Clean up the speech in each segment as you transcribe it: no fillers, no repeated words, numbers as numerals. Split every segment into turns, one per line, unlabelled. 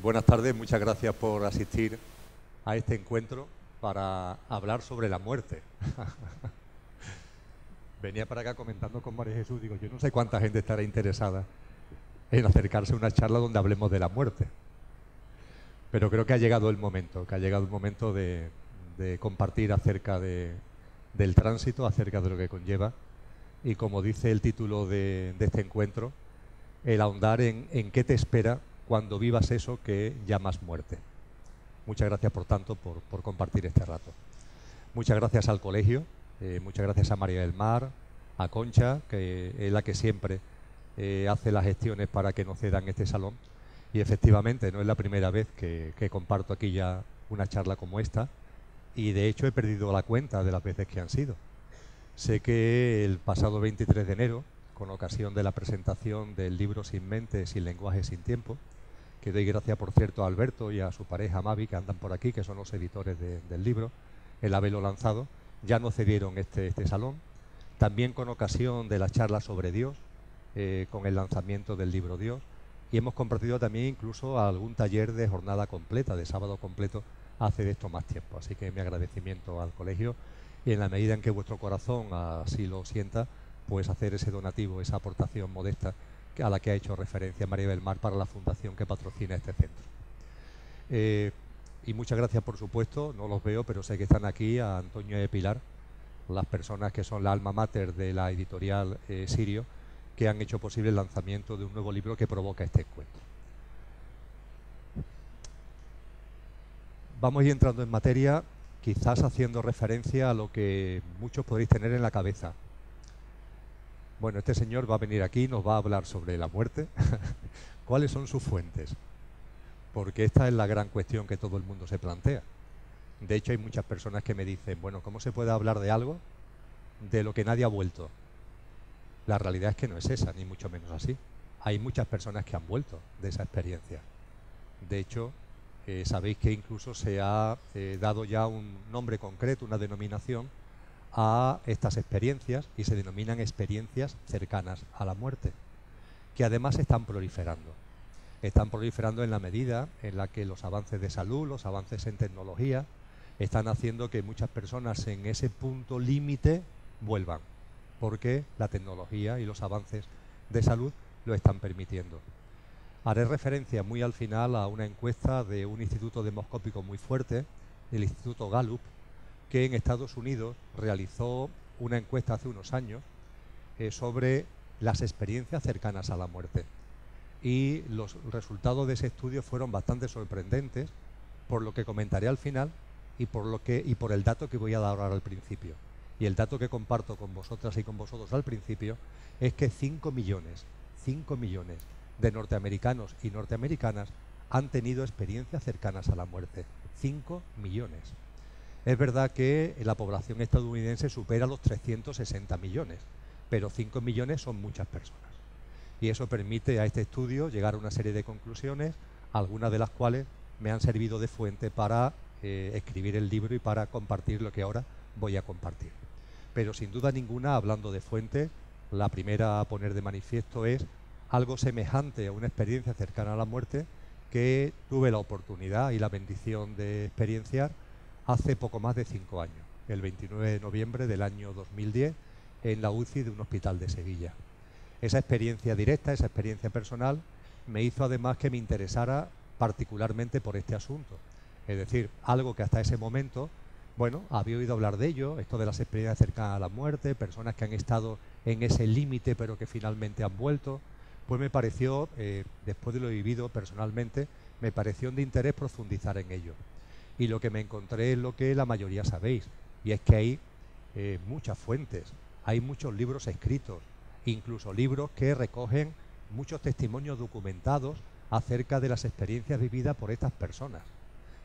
Buenas tardes, muchas gracias por asistir a este encuentro para hablar sobre la muerte. Venía para acá comentando con María Jesús, digo, yo no sé cuánta gente estará interesada en acercarse a una charla donde hablemos de la muerte. Pero creo que ha llegado el momento, de compartir acerca del tránsito, acerca de lo que conlleva. Y como dice el título de este encuentro, el ahondar en qué te espera cuando vivas eso que llamas muerte. Muchas gracias, por tanto, por compartir este rato. Muchas gracias al colegio, muchas gracias a María del Mar, a Concha, que es la que siempre hace las gestiones para que nos cedan este salón. Y efectivamente, no es la primera vez que comparto aquí ya una charla como esta, y de hecho he perdido la cuenta de las veces que han sido. Sé que el pasado 23 de enero, con ocasión de la presentación del libro Sin mente, sin lenguaje, sin tiempo, que doy gracias, por cierto, a Alberto y a su pareja Mavi, que andan por aquí, que son los editores del libro, el haberlo lanzado, ya nos cedieron este salón. También con ocasión de la charla sobre Dios, con el lanzamiento del libro Dios, y hemos compartido también incluso algún taller de jornada completa, de sábado completo, hace de esto más tiempo. Así que mi agradecimiento al colegio, y en la medida en que vuestro corazón así lo sienta, pues hacer ese donativo, esa aportación modesta a la que ha hecho referencia María del Mar para la fundación que patrocina este centro. Y muchas gracias, por supuesto, no los veo, pero sé que están aquí, a Antonio y Pilar, las personas que son la alma mater de la editorial Sirio, que han hecho posible el lanzamiento de un nuevo libro que provoca este encuentro. Vamos a ir entrando en materia, quizás haciendo referencia a lo que muchos podréis tener en la cabeza. Bueno, este señor va a venir aquí y nos va a hablar sobre la muerte. ¿Cuáles son sus fuentes? Porque esta es la gran cuestión que todo el mundo se plantea. De hecho, hay muchas personas que me dicen, bueno, ¿cómo se puede hablar de algo de lo que nadie ha vuelto? La realidad es que no es esa, ni mucho menos así. Hay muchas personas que han vuelto de esa experiencia. De hecho, sabéis que incluso se ha dado ya un nombre concreto, una denominación, a estas experiencias, y se denominan experiencias cercanas a la muerte, que además están proliferando. Están proliferando en la medida en la que los avances de salud, los avances en tecnología, están haciendo que muchas personas en ese punto límite vuelvan, porque la tecnología y los avances de salud lo están permitiendo. Haré referencia muy al final a una encuesta de un instituto demoscópico muy fuerte, el Instituto Gallup, que en Estados Unidos realizó una encuesta hace unos años sobre las experiencias cercanas a la muerte. Y los resultados de ese estudio fueron bastante sorprendentes, por lo que comentaré al final y por el dato que voy a dar ahora al principio. Y el dato que comparto con vosotras y con vosotros al principio es que 5 millones de norteamericanos y norteamericanas han tenido experiencias cercanas a la muerte. 5 millones. Es verdad que la población estadounidense supera los 360 millones, pero 5 millones son muchas personas. Y eso permite a este estudio llegar a una serie de conclusiones, algunas de las cuales me han servido de fuente para escribir el libro y para compartir lo que ahora voy a compartir. Pero sin duda ninguna, hablando de fuentes, la primera a poner de manifiesto es algo semejante a una experiencia cercana a la muerte que tuve la oportunidad y la bendición de experienciar hace poco más de 5 años, el 29 de noviembre del año 2010, en la UCI de un hospital de Sevilla. Esa experiencia directa, esa experiencia personal, me hizo además que me interesara particularmente por este asunto. Es decir, algo que hasta ese momento, bueno, había oído hablar de ello, esto de las experiencias cercanas a la muerte, personas que han estado en ese límite pero que finalmente han vuelto, pues me pareció, después de lo vivido personalmente, me pareció de interés profundizar en ello. Y lo que me encontré es lo que la mayoría sabéis, y es que hay muchas fuentes, hay muchos libros escritos, incluso libros que recogen muchos testimonios documentados acerca de las experiencias vividas por estas personas.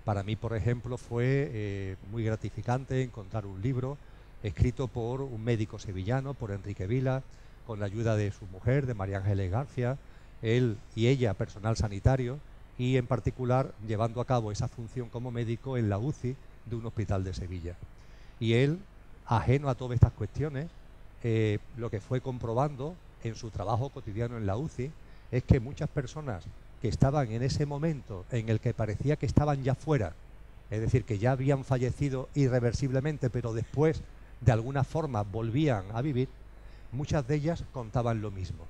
Para mí, por ejemplo, fue muy gratificante encontrar un libro escrito por un médico sevillano, por Enrique Vila, con la ayuda de su mujer, de María Ángeles García, él y ella, personal sanitario, y en particular llevando a cabo esa función como médico en la UCI de un hospital de Sevilla. Y él, ajeno a todas estas cuestiones, lo que fue comprobando en su trabajo cotidiano en la UCI es que muchas personas que estaban en ese momento en el que parecía que estaban ya fuera, es decir, que ya habían fallecido irreversiblemente, pero después de alguna forma volvían a vivir, muchas de ellas contaban lo mismo.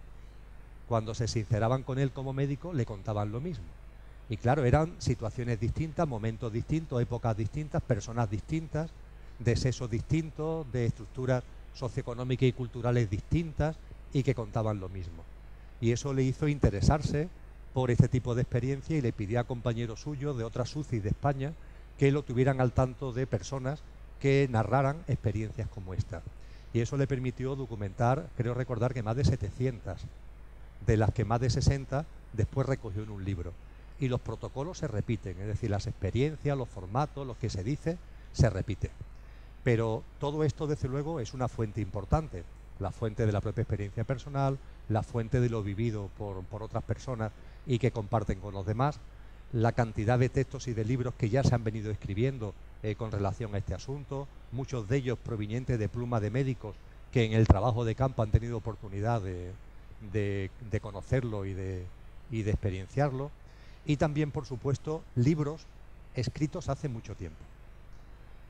Cuando se sinceraban con él como médico, le contaban lo mismo. Y claro, eran situaciones distintas, momentos distintos, épocas distintas, personas distintas, de sexo distinto, de estructuras socioeconómicas y culturales distintas, y que contaban lo mismo. Y eso le hizo interesarse por este tipo de experiencia y le pidió a compañeros suyos de otras UCI de España que lo tuvieran al tanto de personas que narraran experiencias como esta. Y eso le permitió documentar, creo recordar que más de 700, de las que más de 60 después recogió en un libro. Y los protocolos se repiten, es decir, las experiencias, los formatos, lo que se dice, se repite. Pero todo esto, desde luego, es una fuente importante. La fuente de la propia experiencia personal, la fuente de lo vivido por otras personas y que comparten con los demás, la cantidad de textos y de libros que ya se han venido escribiendo con relación a este asunto, muchos de ellos provenientes de pluma de médicos que en el trabajo de campo han tenido oportunidad de conocerlo y de experienciarlo, y también, por supuesto, libros escritos hace mucho tiempo,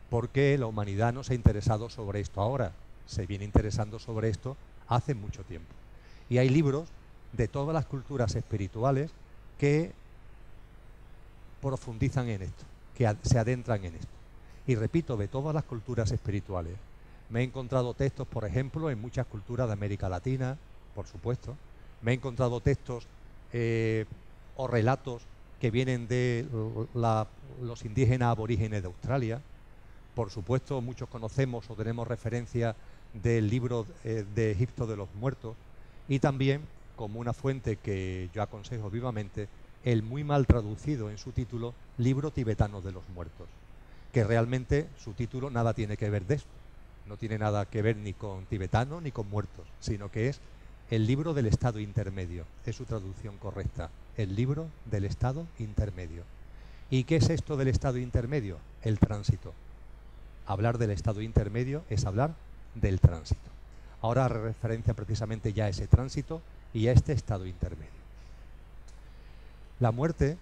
porque la humanidad no se ha interesado sobre esto ahora, se viene interesando sobre esto hace mucho tiempo. Y hay libros de todas las culturas espirituales que profundizan en esto, que se adentran en esto. Y repito, de todas las culturas espirituales. Me he encontrado textos, por ejemplo, en muchas culturas de América Latina, por supuesto. Me he encontrado textos o relatos que vienen de los indígenas aborígenes de Australia. Por supuesto, muchos conocemos o tenemos referencia del libro de Egipto de los muertos, y también, como una fuente que yo aconsejo vivamente, el muy mal traducido en su título Libro tibetano de los muertos, que realmente su título nada tiene que ver de esto, no tiene nada que ver ni con tibetano ni con muertos, sino que es el libro del estado intermedio, es su traducción correcta, el libro del estado intermedio. ¿Y qué es esto del estado intermedio? El tránsito. Hablar del estado intermedio es hablar del tránsito. Ahora referencia precisamente ya a ese tránsito y a este estado intermedio. La muerte,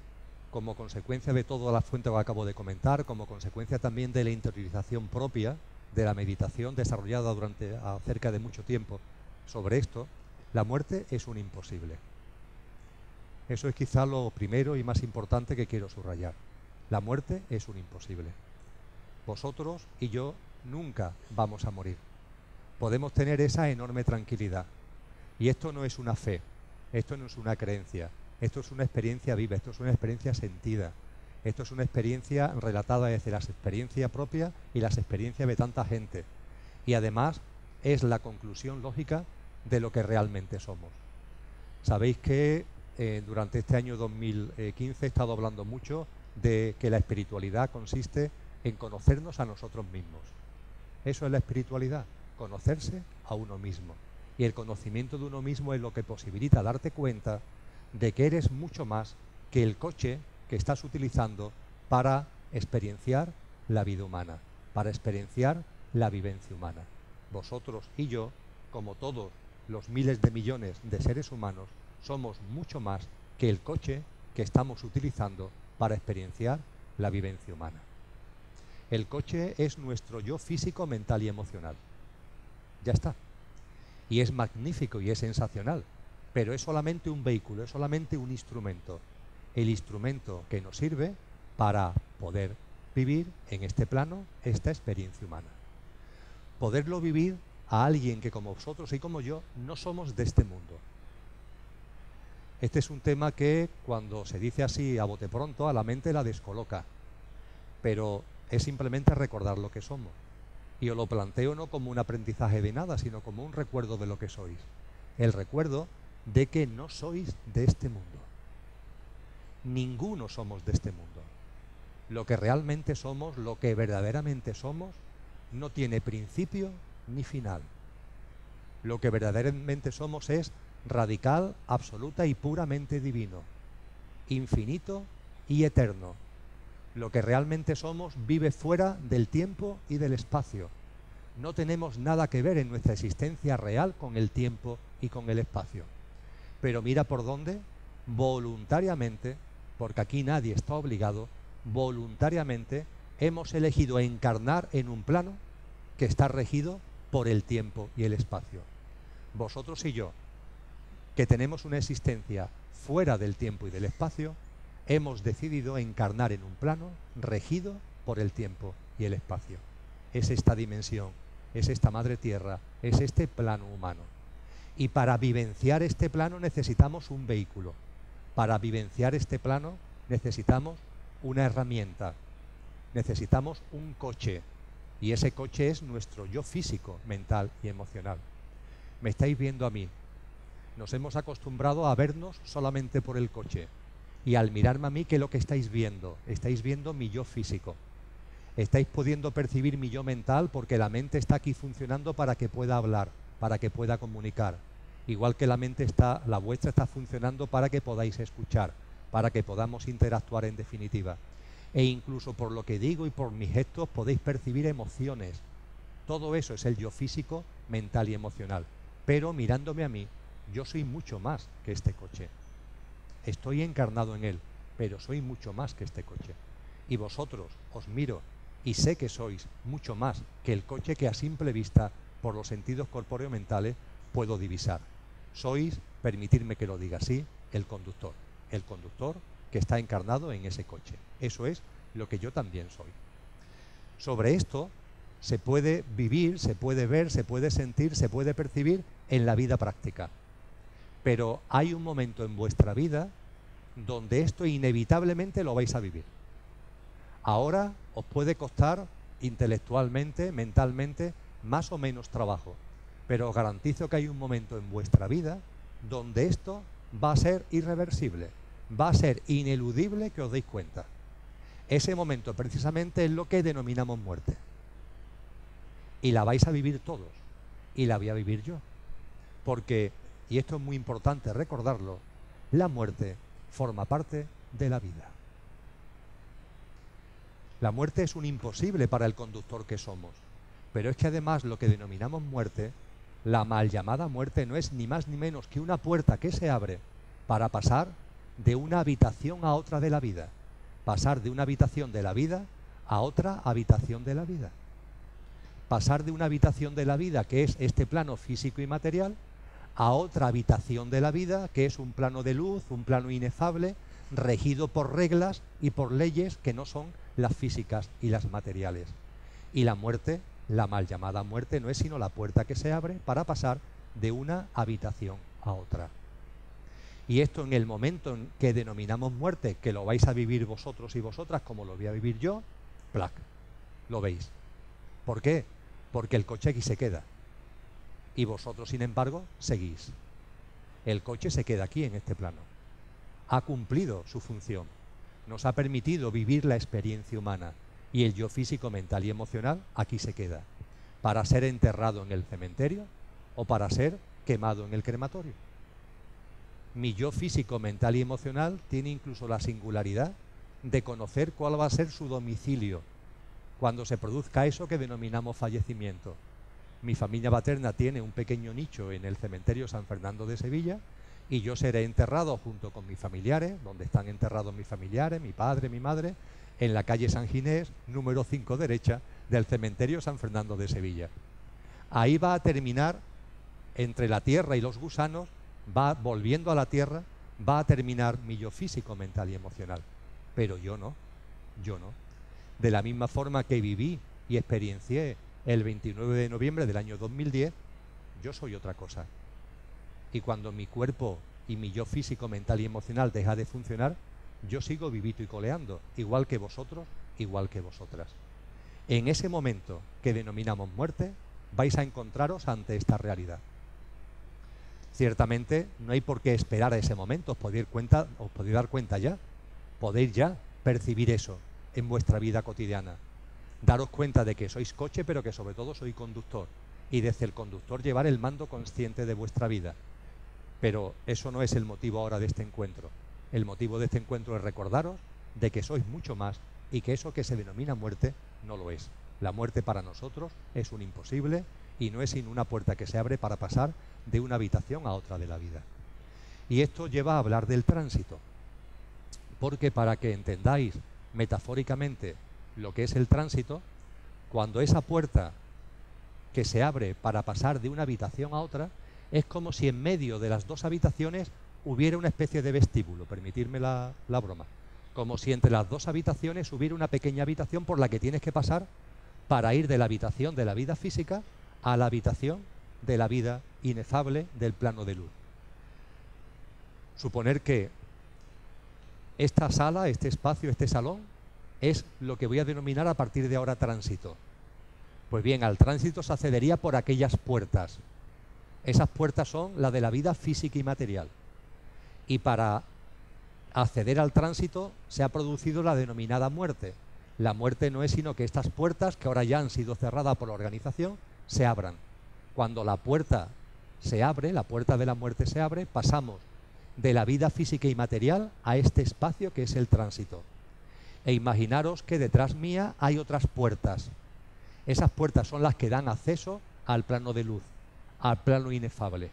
como consecuencia de todas las fuentes que acabo de comentar, como consecuencia también de la interiorización propia, de la meditación desarrollada durante cerca de mucho tiempo sobre esto, la muerte es un imposible. Eso es quizá lo primero y más importante que quiero subrayar. La muerte es un imposible. Vosotros y yo nunca vamos a morir. Podemos tener esa enorme tranquilidad. Y esto no es una fe, esto no es una creencia, esto es una experiencia viva, esto es una experiencia sentida, esto es una experiencia relatada desde las experiencias propias y las experiencias de tanta gente. Y además es la conclusión lógica de lo que realmente somos. Sabéis que durante este año 2015 he estado hablando mucho de que la espiritualidad consiste en conocernos a nosotros mismos. Eso es la espiritualidad, conocerse a uno mismo. Y el conocimiento de uno mismo es lo que posibilita darte cuenta de que eres mucho más que el coche que estás utilizando para experienciar la vida humana, para experienciar la vivencia humana. Vosotros y yo, como todos los miles de millones de seres humanos, somos mucho más que el coche que estamos utilizando para experienciar la vivencia humana. El coche es nuestro yo físico, mental y emocional. Ya está. Y es magnífico y es sensacional, pero es solamente un vehículo, es solamente un instrumento. El instrumento que nos sirve para poder vivir en este plano esta experiencia humana. Poderlo vivir a alguien que como vosotros y como yo no somos de este mundo. Este es un tema que cuando se dice así a bote pronto a la mente la descoloca, pero es simplemente recordar lo que somos. Y os lo planteo no como un aprendizaje de nada, sino como un recuerdo de lo que sois. El recuerdo de que no sois de este mundo. Ninguno somos de este mundo. Lo que realmente somos, lo que verdaderamente somos, no tiene principio ni final. Lo que verdaderamente somos es radical, absoluta y puramente divino, infinito y eterno. Lo que realmente somos vive fuera del tiempo y del espacio. No tenemos nada que ver en nuestra existencia real con el tiempo y con el espacio. Pero mira por dónde voluntariamente, porque aquí nadie está obligado, voluntariamente hemos elegido encarnar en un plano que está regido por el tiempo y el espacio. Vosotros y yo, que tenemos una existencia fuera del tiempo y del espacio, hemos decidido encarnar en un plano regido por el tiempo y el espacio. Es esta dimensión, es esta madre tierra, es este plano humano. Y para vivenciar este plano necesitamos un vehículo. Para vivenciar este plano necesitamos una herramienta, necesitamos un coche. Y ese coche es nuestro yo físico, mental y emocional. Me estáis viendo a mí. Nos hemos acostumbrado a vernos solamente por el coche. Y al mirarme a mí, ¿qué es lo que estáis viendo? Estáis viendo mi yo físico. Estáis pudiendo percibir mi yo mental porque la mente está aquí funcionando para que pueda hablar, para que pueda comunicar. Igual que la vuestra está funcionando para que podáis escuchar, para que podamos interactuar en definitiva. E incluso por lo que digo y por mis gestos podéis percibir emociones. Todo eso es el yo físico, mental y emocional. Pero mirándome a mí, yo soy mucho más que este coche. Estoy encarnado en él, pero soy mucho más que este coche. Y vosotros os miro y sé que sois mucho más que el coche que a simple vista, por los sentidos corpóreo-mentales, puedo divisar. Sois, permitidme que lo diga así, el conductor que está encarnado en ese coche. Eso es lo que yo también soy. Sobre esto se puede vivir, se puede ver, se puede sentir, se puede percibir en la vida práctica. Pero hay un momento en vuestra vida donde esto inevitablemente lo vais a vivir. Ahora os puede costar intelectualmente, mentalmente, más o menos trabajo, pero os garantizo que hay un momento en vuestra vida donde esto va a ser irreversible, va a ser ineludible que os deis cuenta. Ese momento precisamente es lo que denominamos muerte. Y la vais a vivir todos, y la voy a vivir yo. Porque, y esto es muy importante recordarlo, la muerte forma parte de la vida. La muerte es un imposible para el conductor que somos, pero es que además lo que denominamos muerte, la mal llamada muerte, no es ni más ni menos que una puerta que se abre para pasar de una habitación a otra de la vida, pasar de una habitación de la vida a otra habitación de la vida, pasar de una habitación de la vida que es este plano físico y material a otra habitación de la vida que es un plano de luz, un plano inefable, regido por reglas y por leyes que no son las físicas y las materiales. Y la muerte, la mal llamada muerte, no es sino la puerta que se abre para pasar de una habitación a otra. Y esto en el momento en que denominamos muerte, que lo vais a vivir vosotros y vosotras como lo voy a vivir yo, ¡plac!, lo veis. ¿Por qué? Porque el coche aquí se queda. Y vosotros, sin embargo, seguís. El coche se queda aquí en este plano. Ha cumplido su función. Nos ha permitido vivir la experiencia humana. Y el yo físico, mental y emocional aquí se queda. Para ser enterrado en el cementerio o para ser quemado en el crematorio. Mi yo físico, mental y emocional tiene incluso la singularidad de conocer cuál va a ser su domicilio cuando se produzca eso que denominamos fallecimiento. Mi familia paterna tiene un pequeño nicho en el cementerio San Fernando de Sevilla y yo seré enterrado junto con mis familiares, donde están enterrados mis familiares, mi padre, mi madre, en la calle San Ginés, número 5 derecha, del cementerio San Fernando de Sevilla. Ahí va a terminar, entre la tierra y los gusanos, va volviendo a la tierra, va a terminar mi yo físico, mental y emocional. Pero yo no. De la misma forma que viví y experiencié el 29 de noviembre del año 2010, yo soy otra cosa. Y cuando mi cuerpo y mi yo físico, mental y emocional deja de funcionar, yo sigo vivito y coleando, igual que vosotros, igual que vosotras. En ese momento que denominamos muerte, vais a encontraros ante esta realidad. Ciertamente no hay por qué esperar a ese momento, os podéis dar cuenta ya, podéis ya percibir eso en vuestra vida cotidiana. Daros cuenta de que sois coche, pero que sobre todo sois conductor, y desde el conductor llevar el mando consciente de vuestra vida. Pero eso no es el motivo ahora de este encuentro. El motivo de este encuentro es recordaros de que sois mucho más y que eso que se denomina muerte no lo es. La muerte para nosotros es un imposible y no es sino una puerta que se abre para pasar de una habitación a otra de la vida. Y esto lleva a hablar del tránsito, porque para que entendáis metafóricamente lo que es el tránsito, cuando esa puerta que se abre para pasar de una habitación a otra, es como si en medio de las dos habitaciones hubiera una especie de vestíbulo, permitirme la broma, como si entre las dos habitaciones hubiera una pequeña habitación por la que tienes que pasar para ir de la habitación de la vida física a la habitación de la vida inefable del plano de luz. Suponer que esta sala, este espacio, este salón, es lo que voy a denominar a partir de ahora tránsito. Pues bien, al tránsito se accedería por aquellas puertas. Esas puertas son la de la vida física y material. Y para acceder al tránsito se ha producido la denominada muerte. La muerte no es sino que estas puertas, que ahora ya han sido cerradas por la organización, se abran. Cuando la puerta se abre, la puerta de la muerte se abre, pasamos de la vida física y material a este espacio que es el tránsito. E imaginaros que detrás mía hay otras puertas. Esas puertas son las que dan acceso al plano de luz, al plano inefable.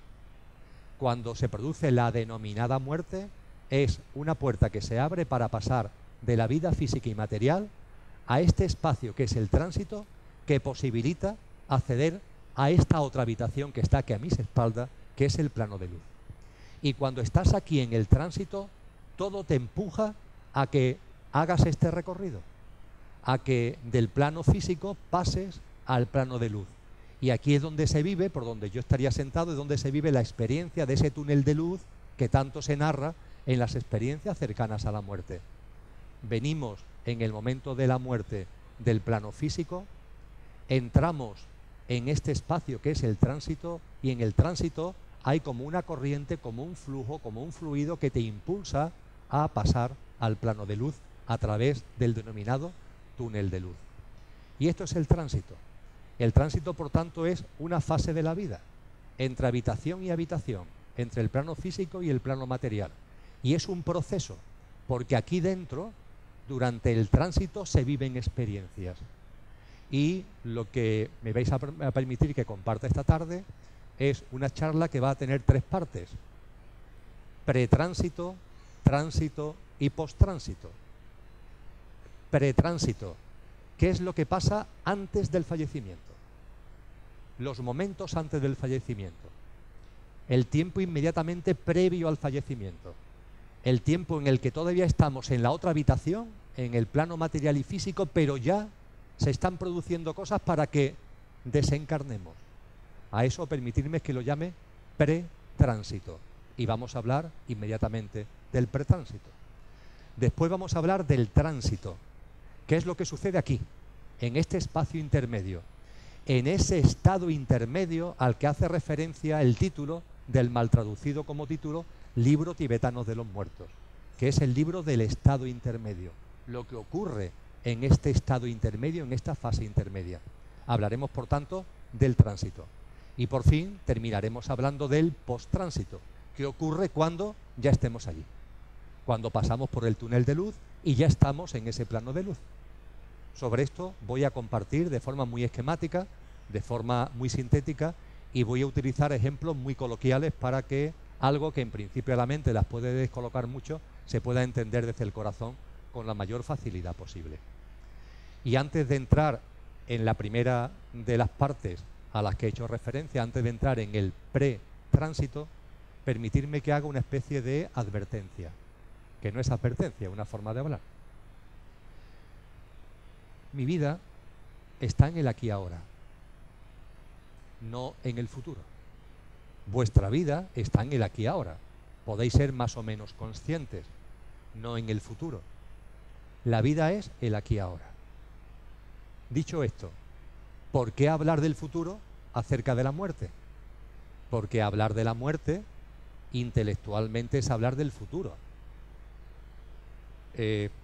Cuando se produce la denominada muerte, es una puerta que se abre para pasar de la vida física y material a este espacio que es el tránsito, que posibilita acceder a esta otra habitación que está aquí a mis espaldas, que es el plano de luz. Y cuando estás aquí en el tránsito, todo te empuja a que hagas este recorrido, a que del plano físico pases al plano de luz. Y aquí es donde se vive, por donde yo estaría sentado, es donde se vive la experiencia de ese túnel de luz que tanto se narra en las experiencias cercanas a la muerte. Venimos en el momento de la muerte del plano físico, entramos en este espacio que es el tránsito, y en el tránsito hay como una corriente, como un flujo, como un fluido que te impulsa a pasar al plano de luz a través del denominado túnel de luz. Y esto es el tránsito. El tránsito, por tanto, es una fase de la vida, entre habitación y habitación, entre el plano físico y el plano material. Y es un proceso, porque aquí dentro, durante el tránsito, se viven experiencias. Y lo que me vais a permitir que comparta esta tarde es una charla que va a tener 3 partes: pretránsito, tránsito y posttránsito. Pretránsito, ¿qué es lo que pasa antes del fallecimiento? Los momentos antes del fallecimiento. El tiempo inmediatamente previo al fallecimiento. El tiempo en el que todavía estamos en la otra habitación, en el plano material y físico, pero ya se están produciendo cosas para que desencarnemos. A eso permitirme que lo llame pretránsito. Y vamos a hablar inmediatamente del pretránsito. Después vamos a hablar del tránsito. ¿Qué es lo que sucede aquí, en este espacio intermedio? En ese estado intermedio al que hace referencia el título del mal traducido como título Libro Tibetano de los Muertos, que es el libro del estado intermedio, lo que ocurre en este estado intermedio, en esta fase intermedia. Hablaremos, por tanto, del tránsito. Y por fin terminaremos hablando del posttránsito, que ocurre cuando ya estemos allí, cuando pasamos por el túnel de luz y ya estamos en ese plano de luz. Sobre esto voy a compartir de forma muy esquemática, de forma muy sintética, y voy a utilizar ejemplos muy coloquiales para que algo que en principio a la mente las puede descolocar mucho, se pueda entender desde el corazón con la mayor facilidad posible. Y antes de entrar en la primera de las partes a las que he hecho referencia, antes de entrar en el pretránsito, permitirme que haga una especie de advertencia, que no es advertencia, es una forma de hablar. Mi vida está en el aquí y ahora, no en el futuro. Vuestra vida está en el aquí y ahora. Podéis ser más o menos conscientes, no en el futuro. La vida es el aquí y ahora. Dicho esto, ¿por qué hablar del futuro acerca de la muerte? Porque hablar de la muerte intelectualmente es hablar del futuro.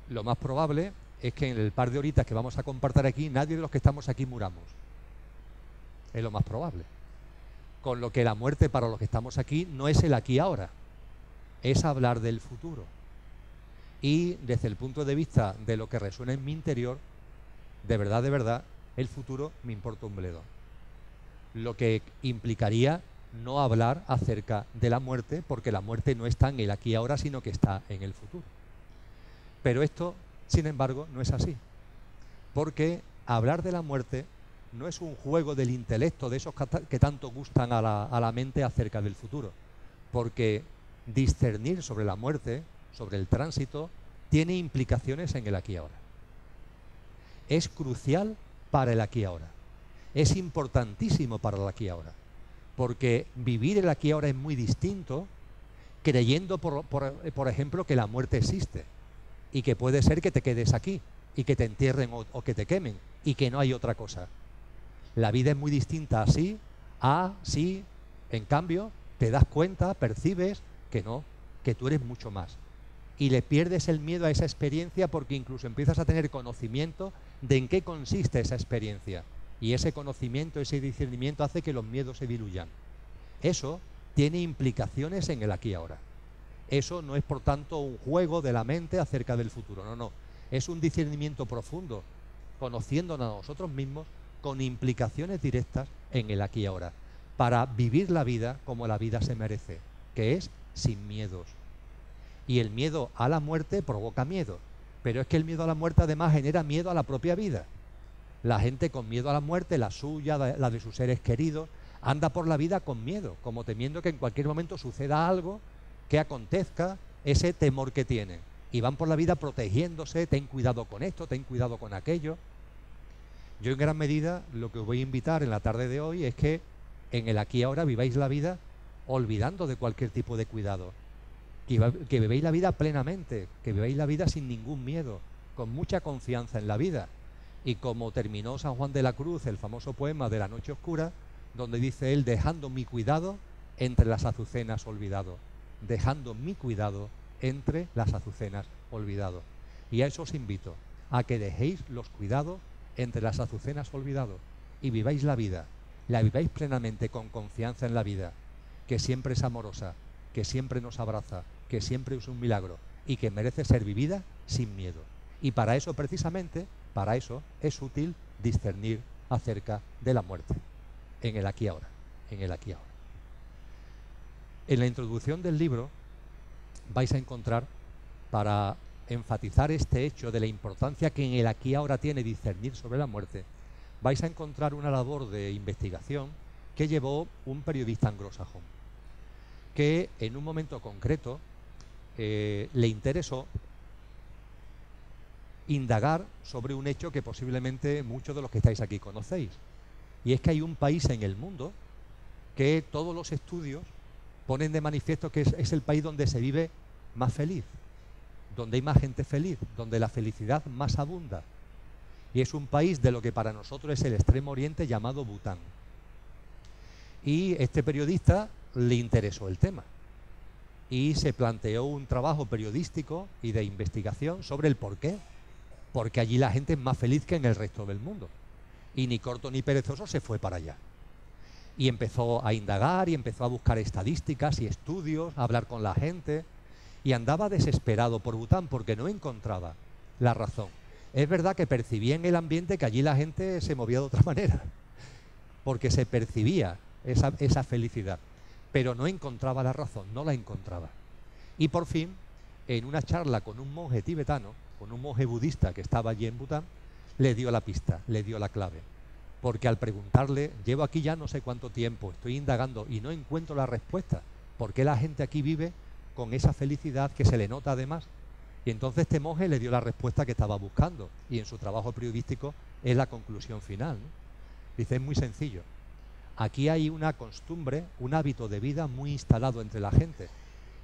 Lo más probable es que en el par de horitas que vamos a compartir aquí, nadie de los que estamos aquí muramos. Es lo más probable. Con lo que la muerte para los que estamos aquí no es el aquí y ahora, es hablar del futuro. Y desde el punto de vista de lo que resuena en mi interior, de verdad, el futuro me importa un bledo. Lo que implicaría no hablar acerca de la muerte, porque la muerte no está en el aquí y ahora, sino que está en el futuro. Pero esto, sin embargo, no es así, porque hablar de la muerte no es un juego del intelecto, de esos que tanto gustan a la mente acerca del futuro, porque discernir sobre la muerte, sobre el tránsito, tiene implicaciones en el aquí y ahora. Es crucial para el aquí y ahora. Es importantísimo para el aquí y ahora, porque vivir el aquí y ahora es muy distinto creyendo, por ejemplo, que la muerte existe y que puede ser que te quedes aquí y que te entierren o que te quemen y que no hay otra cosa. La vida es muy distinta así a si, en cambio, te das cuenta, percibes que no, que tú eres mucho más. Y le pierdes el miedo a esa experiencia porque incluso empiezas a tener conocimiento de en qué consiste esa experiencia. Y ese conocimiento, ese discernimiento hace que los miedos se diluyan. Eso tiene implicaciones en el aquí y ahora. Eso no es, por tanto, un juego de la mente acerca del futuro. No, no. Es un discernimiento profundo, conociéndonos a nosotros mismos con implicaciones directas en el aquí y ahora, para vivir la vida como la vida se merece, que es sin miedos. Y el miedo a la muerte provoca miedo, pero es que el miedo a la muerte además genera miedo a la propia vida. La gente con miedo a la muerte, la suya, la de sus seres queridos, anda por la vida con miedo, como temiendo que en cualquier momento suceda algo, que acontezca, ese temor que tienen. Y van por la vida protegiéndose, ten cuidado con esto, ten cuidado con aquello. Yo en gran medida lo que os voy a invitar en la tarde de hoy es que en el aquí y ahora viváis la vida olvidando de cualquier tipo de cuidado. Que viváis la vida plenamente, que viváis la vida sin ningún miedo, con mucha confianza en la vida. Y como terminó San Juan de la Cruz, el famoso poema de la noche oscura, donde dice él, dejando mi cuidado entre las azucenas olvidado. Dejando mi cuidado entre las azucenas olvidado. Y a eso os invito, a que dejéis los cuidados entre las azucenas olvidado y viváis la vida. La viváis plenamente con confianza en la vida, que siempre es amorosa, que siempre nos abraza, que siempre es un milagro y que merece ser vivida sin miedo. Y para eso precisamente, para eso es útil discernir acerca de la muerte, en el aquí y ahora, en el aquí y ahora. En la introducción del libro vais a encontrar, para enfatizar este hecho de la importancia que en el aquí y ahora tiene discernir sobre la muerte, vais a encontrar una labor de investigación que llevó un periodista anglosajón, que en un momento concreto le interesó indagar sobre un hecho que posiblemente muchos de los que estáis aquí conocéis. Y es que hay un país en el mundo que todos los estudios ponen de manifiesto que es el país donde se vive más feliz, donde hay más gente feliz, donde la felicidad más abunda. Y es un país de lo que para nosotros es el Extremo Oriente, llamado Bután. Y este periodista le interesó el tema y se planteó un trabajo periodístico y de investigación sobre el porqué. Porque allí la gente es más feliz que en el resto del mundo. Y ni corto ni perezoso se fue para allá. Y empezó a indagar y empezó a buscar estadísticas y estudios, a hablar con la gente. Y andaba desesperado por Bután porque no encontraba la razón. Es verdad que percibía en el ambiente que allí la gente se movía de otra manera, porque se percibía esa felicidad, pero no encontraba la razón, no la encontraba. Y por fin, en una charla con un monje tibetano, con un monje budista que estaba allí en Bután, le dio la pista, le dio la clave. Porque al preguntarle, llevo aquí ya no sé cuánto tiempo, estoy indagando y no encuentro la respuesta, ¿por qué la gente aquí vive con esa felicidad que se le nota además? Y entonces este monje le dio la respuesta que estaba buscando, y en su trabajo periodístico es la conclusión final, ¿no? Dice, es muy sencillo. Aquí hay una costumbre, un hábito de vida muy instalado entre la gente.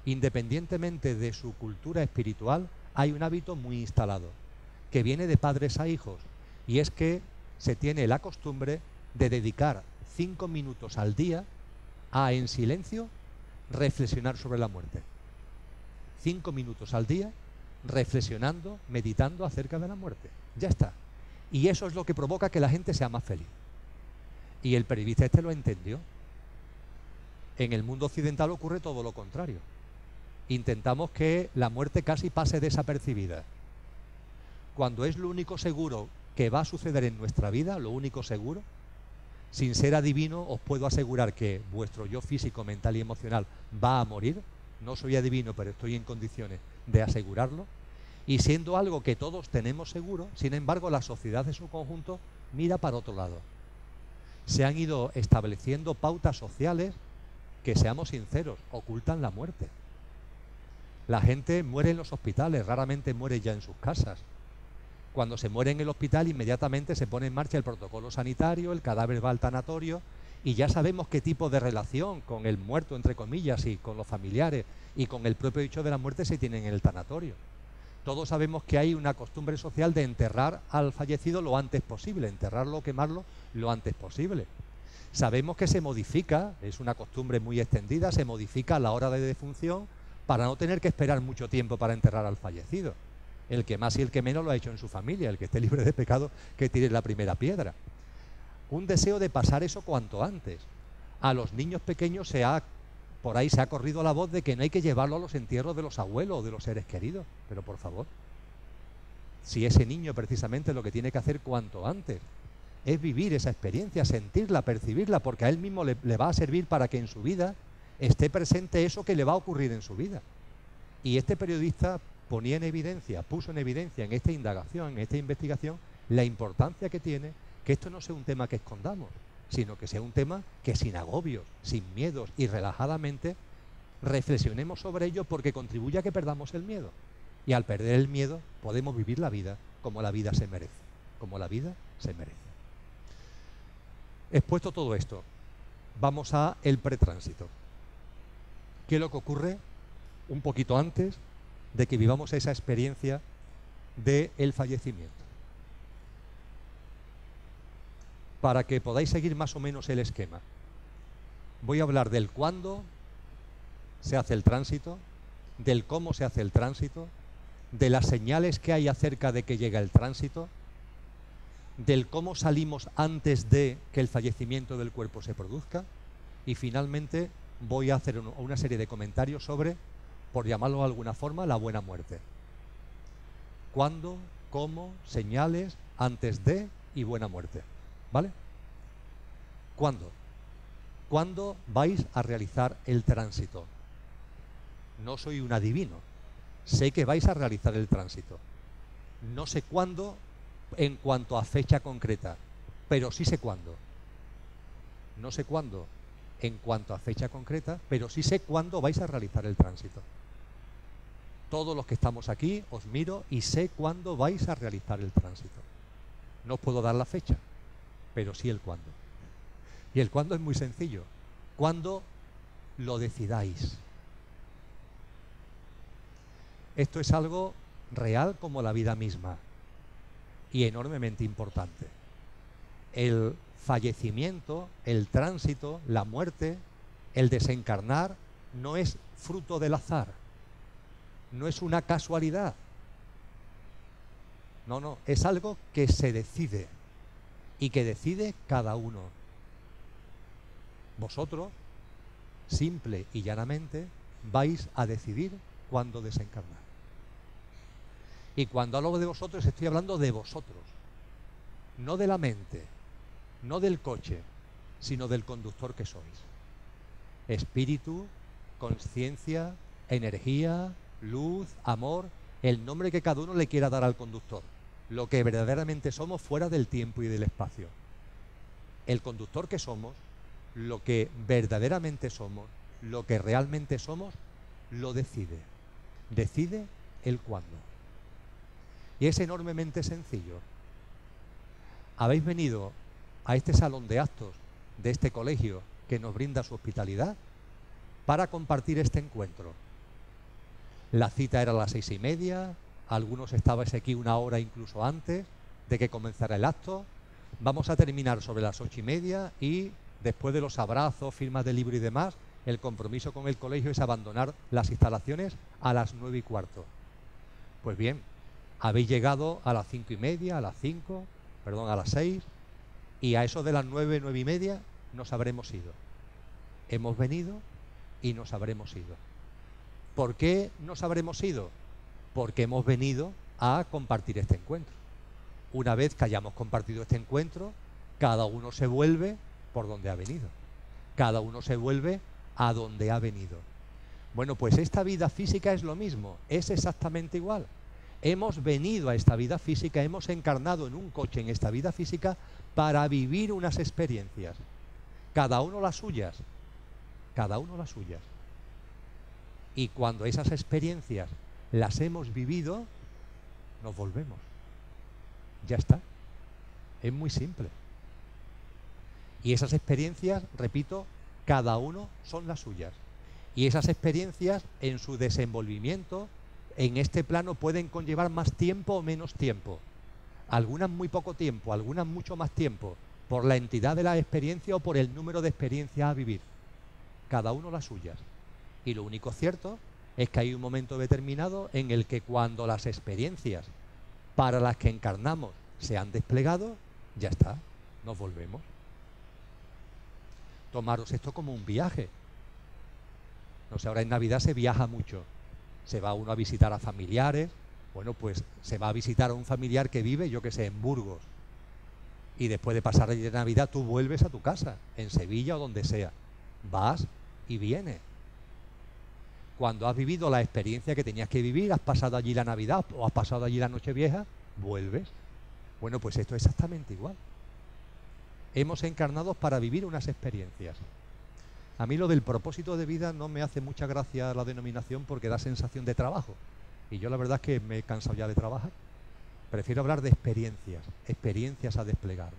Independientemente de su cultura espiritual, hay un hábito muy instalado, que viene de padres a hijos, y es que se tiene la costumbre de dedicar 5 minutos al día a, en silencio, reflexionar sobre la muerte. 5 minutos al día reflexionando, meditando acerca de la muerte. Ya está. Y eso es lo que provoca que la gente sea más feliz. Y el periodista este lo entendió. En el mundo occidental ocurre todo lo contrario. Intentamos que la muerte casi pase desapercibida. Cuando es lo único seguro que va a suceder en nuestra vida, lo único seguro, Sin ser adivino, os puedo asegurar que vuestro yo físico, mental y emocional va a morir. No soy adivino, pero estoy en condiciones de asegurarlo. Y siendo algo que todos tenemos seguro, sin embargo, la sociedad en su conjunto mira para otro lado. Se han ido estableciendo pautas sociales que, seamos sinceros, ocultan la muerte. La gente muere en los hospitales, raramente muere ya en sus casas. Cuando se muere en el hospital, inmediatamente se pone en marcha el protocolo sanitario, el cadáver va al tanatorio y ya sabemos qué tipo de relación con el muerto, entre comillas, y con los familiares y con el propio hecho de la muerte se tiene en el tanatorio. Todos sabemos que hay una costumbre social de enterrar al fallecido lo antes posible, enterrarlo o quemarlo lo antes posible. Sabemos que se modifica, es una costumbre muy extendida, se modifica la hora de defunción para no tener que esperar mucho tiempo para enterrar al fallecido. El que más y el que menos lo ha hecho en su familia, el que esté libre de pecado que tire la primera piedra. Un deseo de pasar eso cuanto antes. A los niños pequeños por ahí se ha corrido la voz de que no hay que llevarlo a los entierros de los abuelos o de los seres queridos. Pero por favor, si ese niño precisamente lo que tiene que hacer cuanto antes es vivir esa experiencia, sentirla, percibirla, porque a él mismo le va a servir para que en su vida esté presente eso que le va a ocurrir en su vida. Y este periodista puso en evidencia en esta indagación, en esta investigación, la importancia que tiene que esto no sea un tema que escondamos, sino que sea un tema que sin agobios, sin miedos y relajadamente reflexionemos sobre ello, porque contribuye a que perdamos el miedo. Y al perder el miedo podemos vivir la vida como la vida se merece, como la vida se merece. Expuesto todo esto, vamos a el pretránsito. ¿Qué es lo que ocurre un poquito antes de que vivamos esa experiencia del fallecimiento? Para que podáis seguir más o menos el esquema, voy a hablar del cuándo se hace el tránsito, del cómo se hace el tránsito, de las señales que hay acerca de que llega el tránsito, del cómo salimos antes de que el fallecimiento del cuerpo se produzca, y finalmente voy a hacer una serie de comentarios sobre, por llamarlo de alguna forma, la buena muerte. ¿Cuándo? ¿Cómo? Señales antes de y buena muerte. ¿Vale? ¿Cuándo? ¿Cuándo vais a realizar el tránsito? No soy un adivino. Sé que vais a realizar el tránsito. No sé cuándo en cuanto a fecha concreta, pero sí sé cuándo. No sé cuándo en cuanto a fecha concreta, pero sí sé cuándo vais a realizar el tránsito. Todos los que estamos aquí os miro y sé cuándo vais a realizar el tránsito. No os puedo dar la fecha, pero sí el cuándo. Y el cuándo es muy sencillo. Cuando lo decidáis. Esto es algo real como la vida misma y enormemente importante. El fallecimiento, el tránsito, la muerte, el desencarnar no es fruto del azar, no es una casualidad. No, es algo que se decide y que decide cada uno. Vosotros, simple y llanamente, vais a decidir cuándo desencarnar. Y cuando hablo de vosotros, estoy hablando de vosotros, no de la mente, no del coche, sino del conductor que sois. Espíritu, conciencia, energía, luz, amor, el nombre que cada uno le quiera dar al conductor. Lo que verdaderamente somos fuera del tiempo y del espacio. El conductor que somos, lo que verdaderamente somos, lo que realmente somos, lo decide. Decide el cuándo. Y es enormemente sencillo. Habéis venido a este salón de actos de este colegio que nos brinda su hospitalidad para compartir este encuentro. La cita era a las 6:30, algunos estabais aquí una hora incluso antes de que comenzara el acto. Vamos a terminar sobre las 8:30 y después de los abrazos, firmas de libro y demás, el compromiso con el colegio es abandonar las instalaciones a las 9:15. Pues bien, habéis llegado a las 5:30, a las 6, y a eso de las 9, 9:30 nos habremos ido. Hemos venido y nos habremos ido. ¿Por qué nos habremos ido? Porque hemos venido a compartir este encuentro. Una vez que hayamos compartido este encuentro, cada uno se vuelve por donde ha venido. Cada uno se vuelve a donde ha venido. Bueno, pues esta vida física es lo mismo, es exactamente igual. Hemos venido a esta vida física, hemos encarnado en un coche en esta vida física para vivir unas experiencias. Cada uno las suyas. Cada uno las suyas. Y cuando esas experiencias las hemos vivido, nos volvemos. Ya está. Es muy simple. Y esas experiencias, repito, cada uno son las suyas. Y esas experiencias en su desenvolvimiento en este plano pueden conllevar más tiempo o menos tiempo. Algunas muy poco tiempo, algunas mucho más tiempo, por la entidad de la experiencia o por el número de experiencias a vivir. Cada uno las suyas. Y lo único cierto es que hay un momento determinado en el que cuando las experiencias para las que encarnamos se han desplegado, ya está, nos volvemos. Tomaros esto como un viaje. No sé, ahora en Navidad se viaja mucho. Se va uno a visitar a familiares. Bueno, pues se va a visitar a un familiar que vive, yo qué sé, en Burgos. Y después de pasar de Navidad tú vuelves a tu casa, en Sevilla o donde sea. Vas y vienes. Cuando has vivido la experiencia que tenías que vivir, has pasado allí la Navidad o has pasado allí la Nochevieja, vuelves. Bueno, pues esto es exactamente igual. Hemos encarnado para vivir unas experiencias. A mí lo del propósito de vida no me hace mucha gracia la denominación porque da sensación de trabajo. Y yo la verdad es que me he cansado ya de trabajar. Prefiero hablar de experiencias, experiencias a desplegar.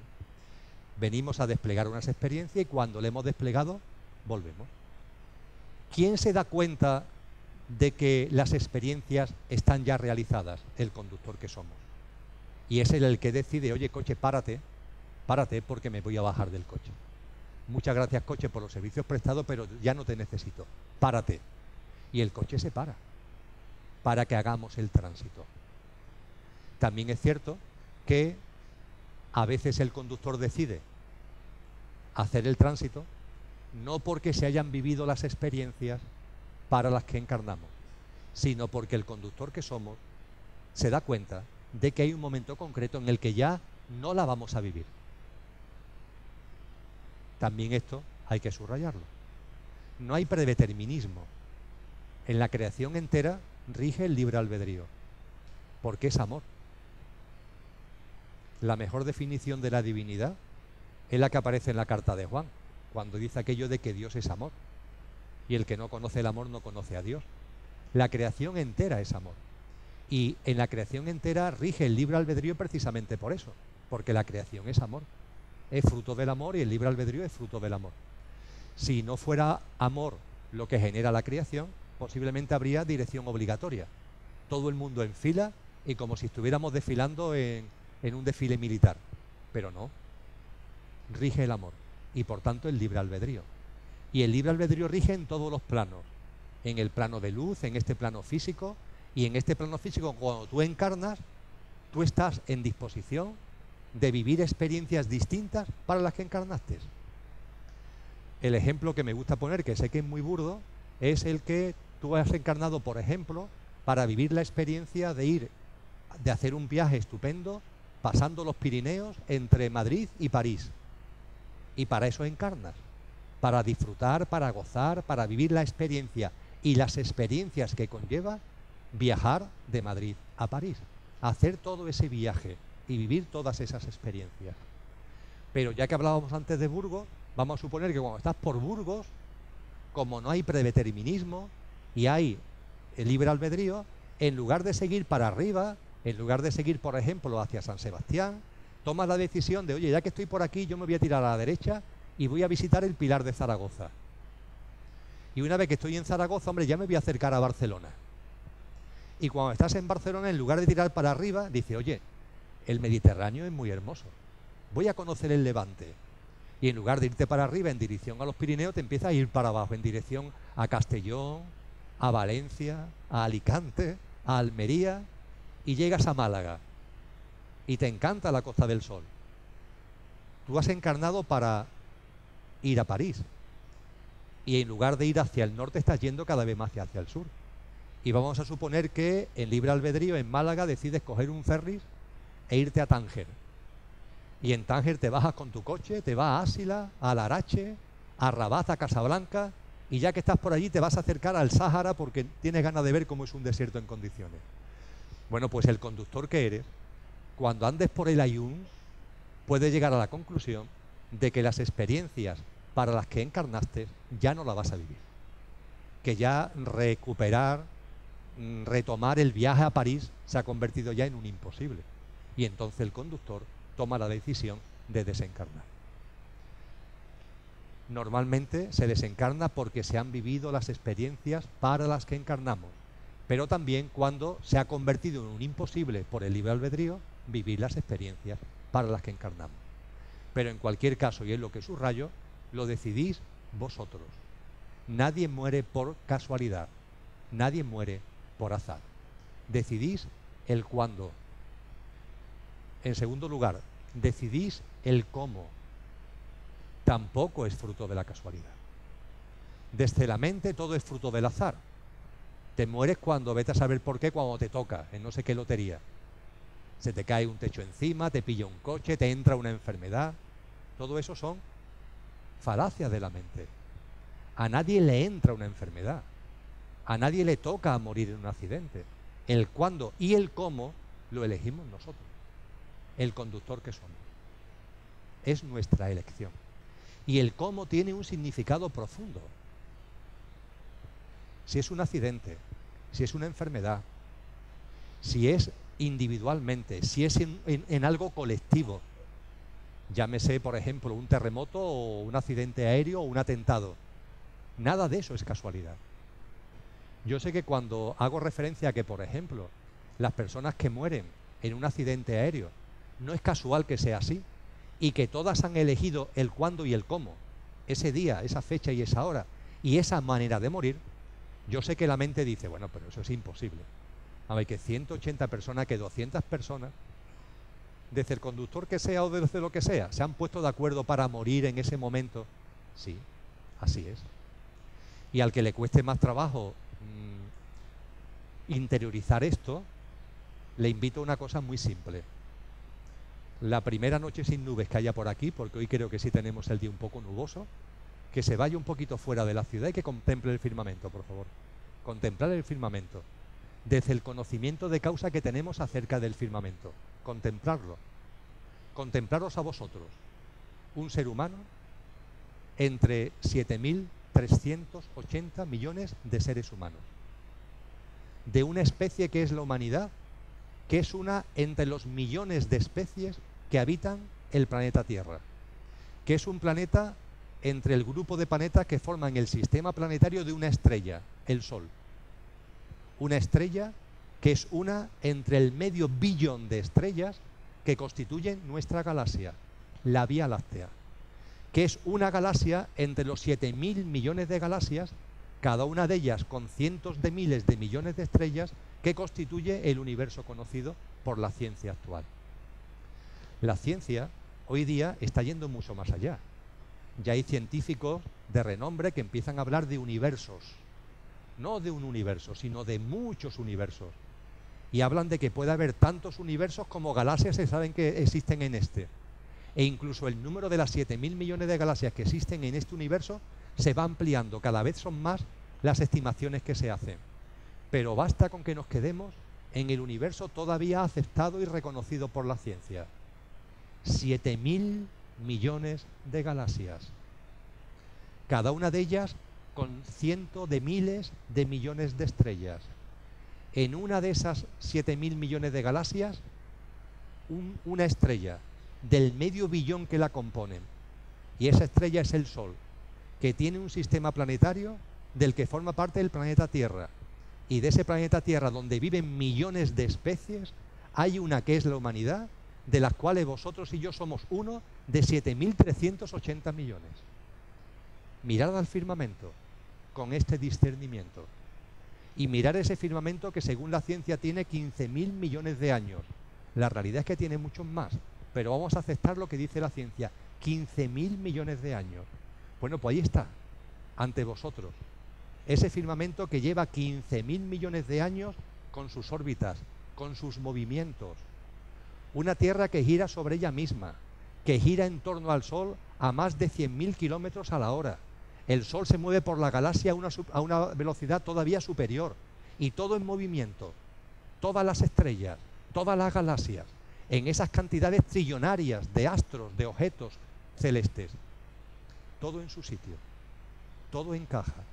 Venimos a desplegar unas experiencias y cuando le hemos desplegado, volvemos. ¿Quién se da cuenta de que las experiencias están ya realizadas? El conductor que somos. Y es él el que decide, oye, coche, párate porque me voy a bajar del coche. Muchas gracias, coche, por los servicios prestados, pero ya no te necesito. Párate. Y el coche se para que hagamos el tránsito. También es cierto que a veces el conductor decide hacer el tránsito no porque se hayan vivido las experiencias para las que encarnamos, sino porque el conductor que somos se da cuenta de que hay un momento concreto en el que ya no la vamos a vivir. También esto hay que subrayarlo. No hay predeterminismo. En la creación entera rige el libre albedrío, porque es amor. La mejor definición de la divinidad es la que aparece en la carta de Juan, cuando dice aquello de que Dios es amor. Y el que no conoce el amor no conoce a Dios. La creación entera es amor. Y en la creación entera rige el libre albedrío precisamente por eso, porque la creación es amor. Es fruto del amor y el libre albedrío es fruto del amor. Si no fuera amor lo que genera la creación, posiblemente habría dirección obligatoria. Todo el mundo en fila y como si estuviéramos desfilando en un desfile militar. Pero no. Rige el amor y por tanto el libre albedrío. Y el libre albedrío rige en todos los planos. En el plano de luz, en este plano físico. Y en este plano físico, cuando tú encarnas, tú estás en disposición de vivir experiencias distintas para las que encarnaste. El ejemplo que me gusta poner, que sé que es muy burdo, es el que tú has encarnado, por ejemplo, para vivir la experiencia de hacer un viaje estupendo, pasando los Pirineos entre Madrid y París. Y para eso encarnas, para disfrutar, para gozar, para vivir la experiencia y las experiencias que conlleva viajar de Madrid a París, hacer todo ese viaje y vivir todas esas experiencias. Pero ya que hablábamos antes de Burgos, vamos a suponer que cuando estás por Burgos, como no hay predeterminismo y hay el libre albedrío, en lugar de seguir para arriba, en lugar de seguir, por ejemplo, hacia San Sebastián, tomas la decisión de, oye, ya que estoy por aquí, yo me voy a tirar a la derecha y voy a visitar el Pilar de Zaragoza. Y una vez que estoy en Zaragoza, hombre, ya me voy a acercar a Barcelona. Y cuando estás en Barcelona, en lugar de tirar para arriba, dice, oye, el Mediterráneo es muy hermoso, voy a conocer el Levante. Y en lugar de irte para arriba en dirección a los Pirineos, te empiezas a ir para abajo, en dirección a Castellón, a Valencia, a Alicante, a Almería, y llegas a Málaga. Y te encanta la Costa del Sol. Tú has encarnado para ir a París. Y en lugar de ir hacia el norte, estás yendo cada vez más hacia el sur. Y vamos a suponer que en libre albedrío en Málaga decides coger un ferry e irte a Tánger. Y en Tánger te bajas con tu coche, te vas a Ásila, a Larache, a Rabat, a Casablanca, y ya que estás por allí te vas a acercar al Sáhara porque tienes ganas de ver cómo es un desierto en condiciones. Bueno, pues el conductor que eres, cuando andes por el Ayun, puede llegar a la conclusión de que las experiencias para las que encarnaste ya no las vas a vivir. Que ya recuperar, retomar el viaje a París se ha convertido ya en un imposible. Y entonces el conductor toma la decisión de desencarnar. Normalmente se desencarna porque se han vivido las experiencias para las que encarnamos, pero también cuando se ha convertido en un imposible por el libre albedrío vivir las experiencias para las que encarnamos. Pero en cualquier caso, y es lo que subrayo, lo decidís vosotros. Nadie muere por casualidad, nadie muere por azar. Decidís el cuándo. En segundo lugar, decidís el cómo. Tampoco es fruto de la casualidad. Desde la mente todo es fruto del azar. Te mueres cuando vete a saber por qué, cuando te toca, en no sé qué lotería. Se te cae un techo encima, te pilla un coche, te entra una enfermedad. Todo eso son falacias de la mente. A nadie le entra una enfermedad. A nadie le toca morir en un accidente. El cuándo y el cómo lo elegimos nosotros. El conductor que somos. Es nuestra elección. Y el cómo tiene un significado profundo. Si es un accidente, si es una enfermedad, si es individualmente, si es en algo colectivo, llámese por ejemplo un terremoto o un accidente aéreo o un atentado, nada de eso es casualidad. Yo sé que cuando hago referencia a que, por ejemplo, las personas que mueren en un accidente aéreo, no es casual que sea así, y que todas han elegido el cuándo y el cómo, ese día, esa fecha y esa hora, y esa manera de morir, yo sé que la mente dice, bueno, pero eso es imposible. A ver, que 180 personas, que 200 personas, desde el conductor que sea o desde lo que sea, se han puesto de acuerdo para morir en ese momento. Sí, así es. Y al que le cueste más trabajo interiorizar esto, le invito a una cosa muy simple. La primera noche sin nubes que haya por aquí, porque hoy creo que sí tenemos el día un poco nuboso, que se vaya un poquito fuera de la ciudad y que contemple el firmamento, por favor. Contemplar el firmamento. Desde el conocimiento de causa que tenemos acerca del firmamento. Contemplarlo. Contemplaros a vosotros. Un ser humano entre 7.380 millones de seres humanos. De una especie que es la humanidad, que es una entre los millones de especies que habitan el planeta Tierra, que es un planeta entre el grupo de planetas que forman el sistema planetario de una estrella, el Sol. Una estrella que es una entre el medio billón de estrellas que constituyen nuestra galaxia, la Vía Láctea, que es una galaxia entre los 7.000 millones de galaxias, cada una de ellas con cientos de miles de millones de estrellas, que constituye el universo conocido por la ciencia actual. La ciencia hoy día está yendo mucho más allá. Ya hay científicos de renombre que empiezan a hablar de universos, no de un universo, sino de muchos universos. Y hablan de que puede haber tantos universos como galaxias se saben que existen en este. E incluso el número de las 7.000 millones de galaxias que existen en este universo se va ampliando. Cada vez son más las estimaciones que se hacen. Pero basta con que nos quedemos en el universo todavía aceptado y reconocido por la ciencia. 7.000 millones de galaxias. Cada una de ellas con cientos de miles de millones de estrellas. En una de esas 7.000 millones de galaxias, una estrella del medio billón que la componen. Y esa estrella es el Sol, que tiene un sistema planetario del que forma parte el planeta Tierra. Y de ese planeta Tierra, donde viven millones de especies, hay una que es la humanidad, de las cuales vosotros y yo somos uno de 7.380 millones. Mirad al firmamento con este discernimiento. Y mirar ese firmamento que según la ciencia tiene 15.000 millones de años. La realidad es que tiene muchos más, pero vamos a aceptar lo que dice la ciencia, 15.000 millones de años. Bueno, pues ahí está, ante vosotros. Ese firmamento que lleva 15.000 millones de años con sus órbitas, con sus movimientos. Una Tierra que gira sobre ella misma, que gira en torno al Sol a más de 100.000 kilómetros a la hora. El Sol se mueve por la galaxia a una velocidad todavía superior, y todo en movimiento, todas las estrellas, todas las galaxias, en esas cantidades trillonarias de astros, de objetos celestes, todo en su sitio, todo encaja,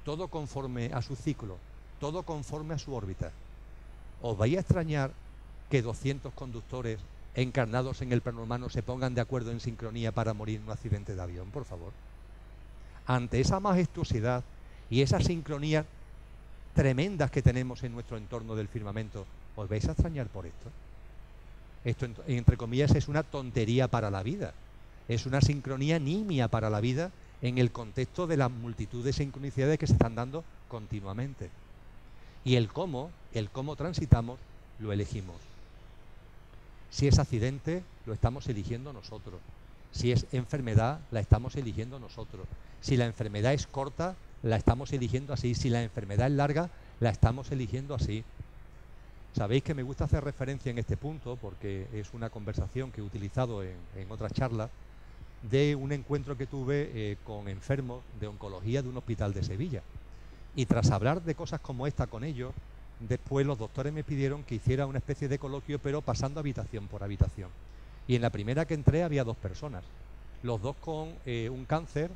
todo conforme a su ciclo, todo conforme a su órbita. ¿Os vais a extrañar que 200 conductores encarnados en el plano humano se pongan de acuerdo en sincronía para morir en un accidente de avión, por favor? Ante esa majestuosidad y esas sincronías tremendas que tenemos en nuestro entorno del firmamento, ¿os vais a extrañar por esto? Esto, entre comillas, es una tontería para la vida. Es una sincronía nimia para la vida en el contexto de la multitud de sincronicidades que se están dando continuamente. Y el cómo transitamos, lo elegimos. Si es accidente, lo estamos eligiendo nosotros. Si es enfermedad, la estamos eligiendo nosotros. Si la enfermedad es corta, la estamos eligiendo así. Si la enfermedad es larga, la estamos eligiendo así. Sabéis que me gusta hacer referencia en este punto, porque es una conversación que he utilizado en otras charlas, de un encuentro que tuve con enfermos de oncología de un hospital de Sevilla. Y tras hablar de cosas como esta con ellos, después los doctores me pidieron que hiciera una especie de coloquio, pero pasando habitación por habitación. Y en la primera que entré había 2 personas, los dos con un cáncer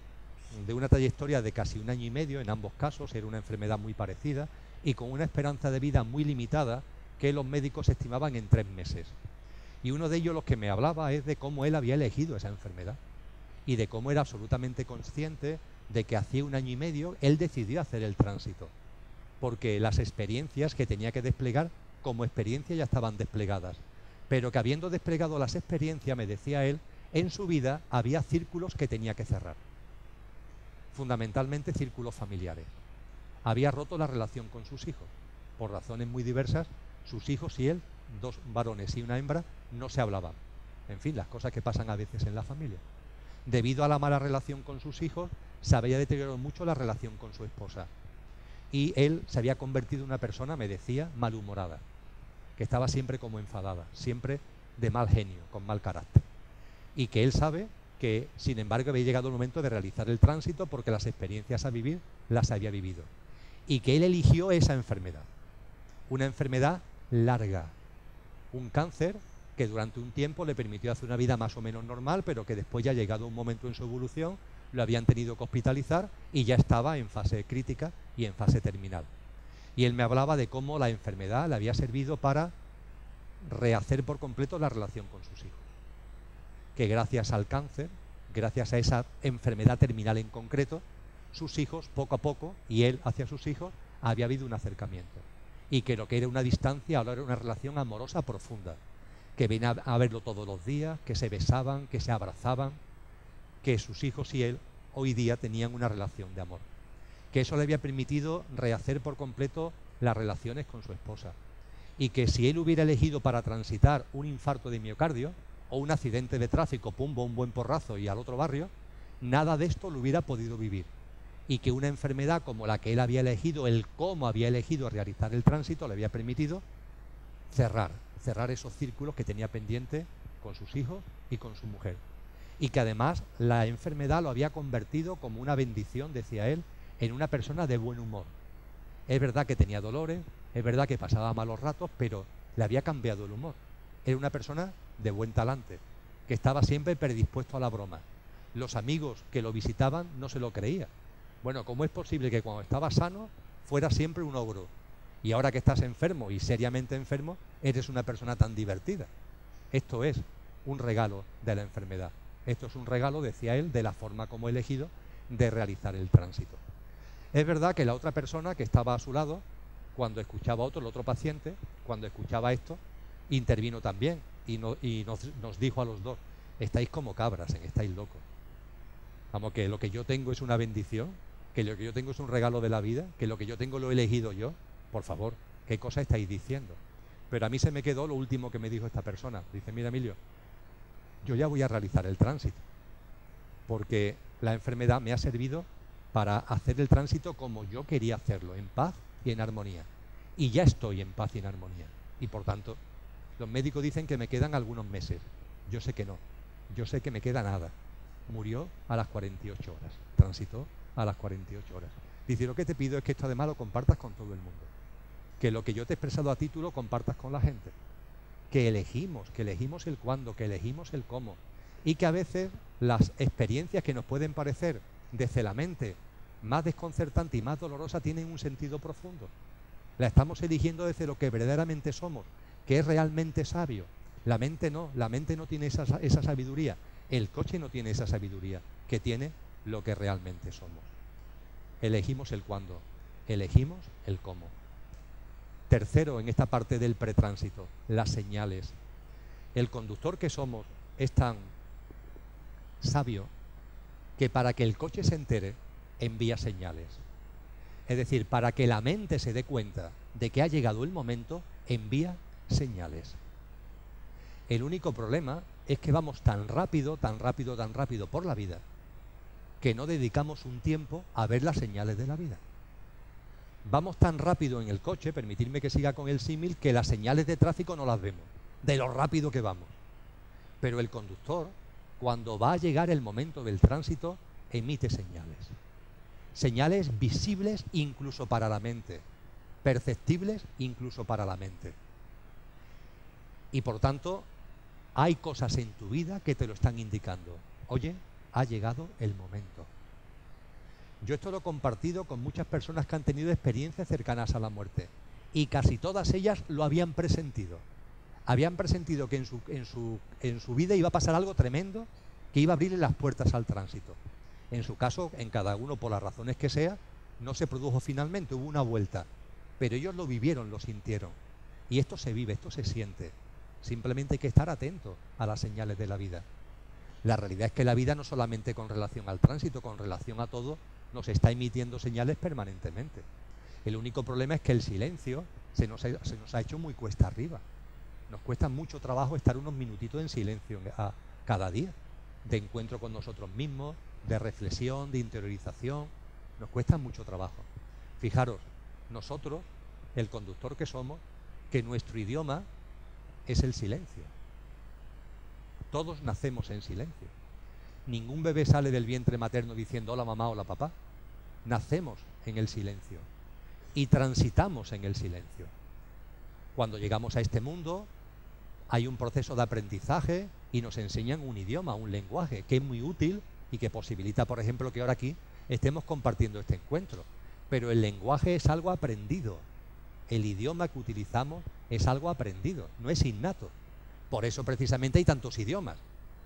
de una trayectoria de casi 1 año y medio, en ambos casos era una enfermedad muy parecida, y con una esperanza de vida muy limitada que los médicos estimaban en 3 meses. Y uno de ellos, los que me hablaba, es de cómo él había elegido esa enfermedad y de cómo era absolutamente consciente de que hacía 1 año y medio él decidió hacer el tránsito, porque las experiencias que tenía que desplegar como experiencia ya estaban desplegadas, pero que habiendo desplegado las experiencias, me decía él, en su vida había círculos que tenía que cerrar, fundamentalmente círculos familiares. Había roto la relación con sus hijos, por razones muy diversas. Sus hijos y él, 2 varones y 1 hembra, no se hablaban. En fin, las cosas que pasan a veces en la familia. Debido a la mala relación con sus hijos, se había deteriorado mucho la relación con su esposa. Y él se había convertido en una persona, me decía, malhumorada, que estaba siempre como enfadada, siempre de mal genio, con mal carácter. Y que él sabe que, sin embargo, había llegado el momento de realizar el tránsito porque las experiencias a vivir las había vivido. Y que él eligió esa enfermedad. Una enfermedad larga, un cáncer que durante un tiempo le permitió hacer una vida más o menos normal, pero que después, ya llegado un momento en su evolución, lo habían tenido que hospitalizar y ya estaba en fase crítica y en fase terminal. Y él me hablaba de cómo la enfermedad le había servido para rehacer por completo la relación con sus hijos. Que gracias al cáncer, gracias a esa enfermedad terminal en concreto, sus hijos, poco a poco, y él hacia sus hijos, había habido un acercamiento. Y que lo que era una distancia ahora era una relación amorosa profunda, que venía a verlo todos los días, que se besaban, que se abrazaban, que sus hijos y él hoy día tenían una relación de amor. Que eso le había permitido rehacer por completo las relaciones con su esposa. Y que si él hubiera elegido para transitar un infarto de miocardio o un accidente de tráfico, pumbo, un buen porrazo y al otro barrio, nada de esto lo hubiera podido vivir. Y que una enfermedad como la que él había elegido, el cómo había elegido realizar el tránsito, le había permitido cerrar esos círculos que tenía pendiente con sus hijos y con su mujer. Y que además la enfermedad lo había convertido como una bendición, decía él, en una persona de buen humor. Es verdad que tenía dolores, es verdad que pasaba malos ratos, pero le había cambiado el humor. Era una persona de buen talante, que estaba siempre predispuesto a la broma. Los amigos que lo visitaban no se lo creían. Bueno, ¿cómo es posible que cuando estaba sano fuera siempre un ogro? Y ahora que estás enfermo y seriamente enfermo, eres una persona tan divertida. Esto es un regalo de la enfermedad. Esto es un regalo, decía él, de la forma como he elegido de realizar el tránsito. Es verdad que la otra persona que estaba a su lado, cuando escuchaba a otro, el otro paciente, cuando escuchaba esto, intervino también y nos dijo a los dos: estáis como cabras, estáis locos. Vamos, que lo que yo tengo es una bendición, que lo que yo tengo es un regalo de la vida, que lo que yo tengo lo he elegido yo. Por favor, ¿qué cosa estáis diciendo? Pero a mí se me quedó lo último que me dijo esta persona. Dice: mira, Emilio, yo ya voy a realizar el tránsito, porque la enfermedad me ha servido para hacer el tránsito como yo quería hacerlo, en paz y en armonía. Y ya estoy en paz y en armonía. Y por tanto, los médicos dicen que me quedan algunos meses. Yo sé que no. Yo sé que me queda nada. Murió a las 48 horas. Transitó a las 48 horas. Dice, lo que te pido es que esto además lo compartas con todo el mundo. Que lo que yo te he expresado a ti, tú lo compartas con la gente. Que elegimos el cuándo, que elegimos el cómo. Y que a veces las experiencias que nos pueden parecer desde la mente más desconcertantes y más dolorosas tienen un sentido profundo. La estamos eligiendo desde lo que verdaderamente somos, que es realmente sabio. La mente no tiene esa sabiduría. El coche no tiene esa sabiduría, que tiene lo que realmente somos. Elegimos el cuándo, elegimos el cómo. Tercero, en esta parte del pretránsito, las señales. El conductor que somos es tan sabio que para que el coche se entere, envía señales. Es decir, para que la mente se dé cuenta de que ha llegado el momento, envía señales. El único problema es que vamos tan rápido por la vida, que no dedicamos un tiempo a ver las señales de la vida. Vamos tan rápido en el coche, permitidme que siga con el símil, que las señales de tráfico no las vemos, de lo rápido que vamos. Pero el conductor, cuando va a llegar el momento del tránsito, emite señales. Señales visibles incluso para la mente, perceptibles incluso para la mente. Y por tanto, hay cosas en tu vida que te lo están indicando. Oye, ha llegado el momento. Yo esto lo he compartido con muchas personas que han tenido experiencias cercanas a la muerte y casi todas ellas lo habían presentido. Habían presentido que en su vida iba a pasar algo tremendo que iba a abrirle las puertas al tránsito. En su caso, en cada uno, por las razones que sea, no se produjo finalmente, hubo una vuelta. Pero ellos lo vivieron, lo sintieron. Y esto se vive, esto se siente. Simplemente hay que estar atento a las señales de la vida. La realidad es que la vida no solamente con relación al tránsito, con relación a todo, nos está emitiendo señales permanentemente. El único problema es que el silencio se nos ha hecho muy cuesta arriba. Nos cuesta mucho trabajo estar unos minutitos en silencio cada día, de encuentro con nosotros mismos, de reflexión, de interiorización. Nos cuesta mucho trabajo. Fijaros, nosotros, el conductor que somos, que nuestro idioma es el silencio. Todos nacemos en silencio. Ningún bebé sale del vientre materno diciendo hola mamá, hola papá. Nacemos en el silencio y transitamos en el silencio. Cuando llegamos a este mundo hay un proceso de aprendizaje y nos enseñan un idioma, un lenguaje que es muy útil y que posibilita, por ejemplo, que ahora aquí estemos compartiendo este encuentro. Pero el lenguaje es algo aprendido. El idioma que utilizamos es algo aprendido, no es innato. Por eso precisamente hay tantos idiomas.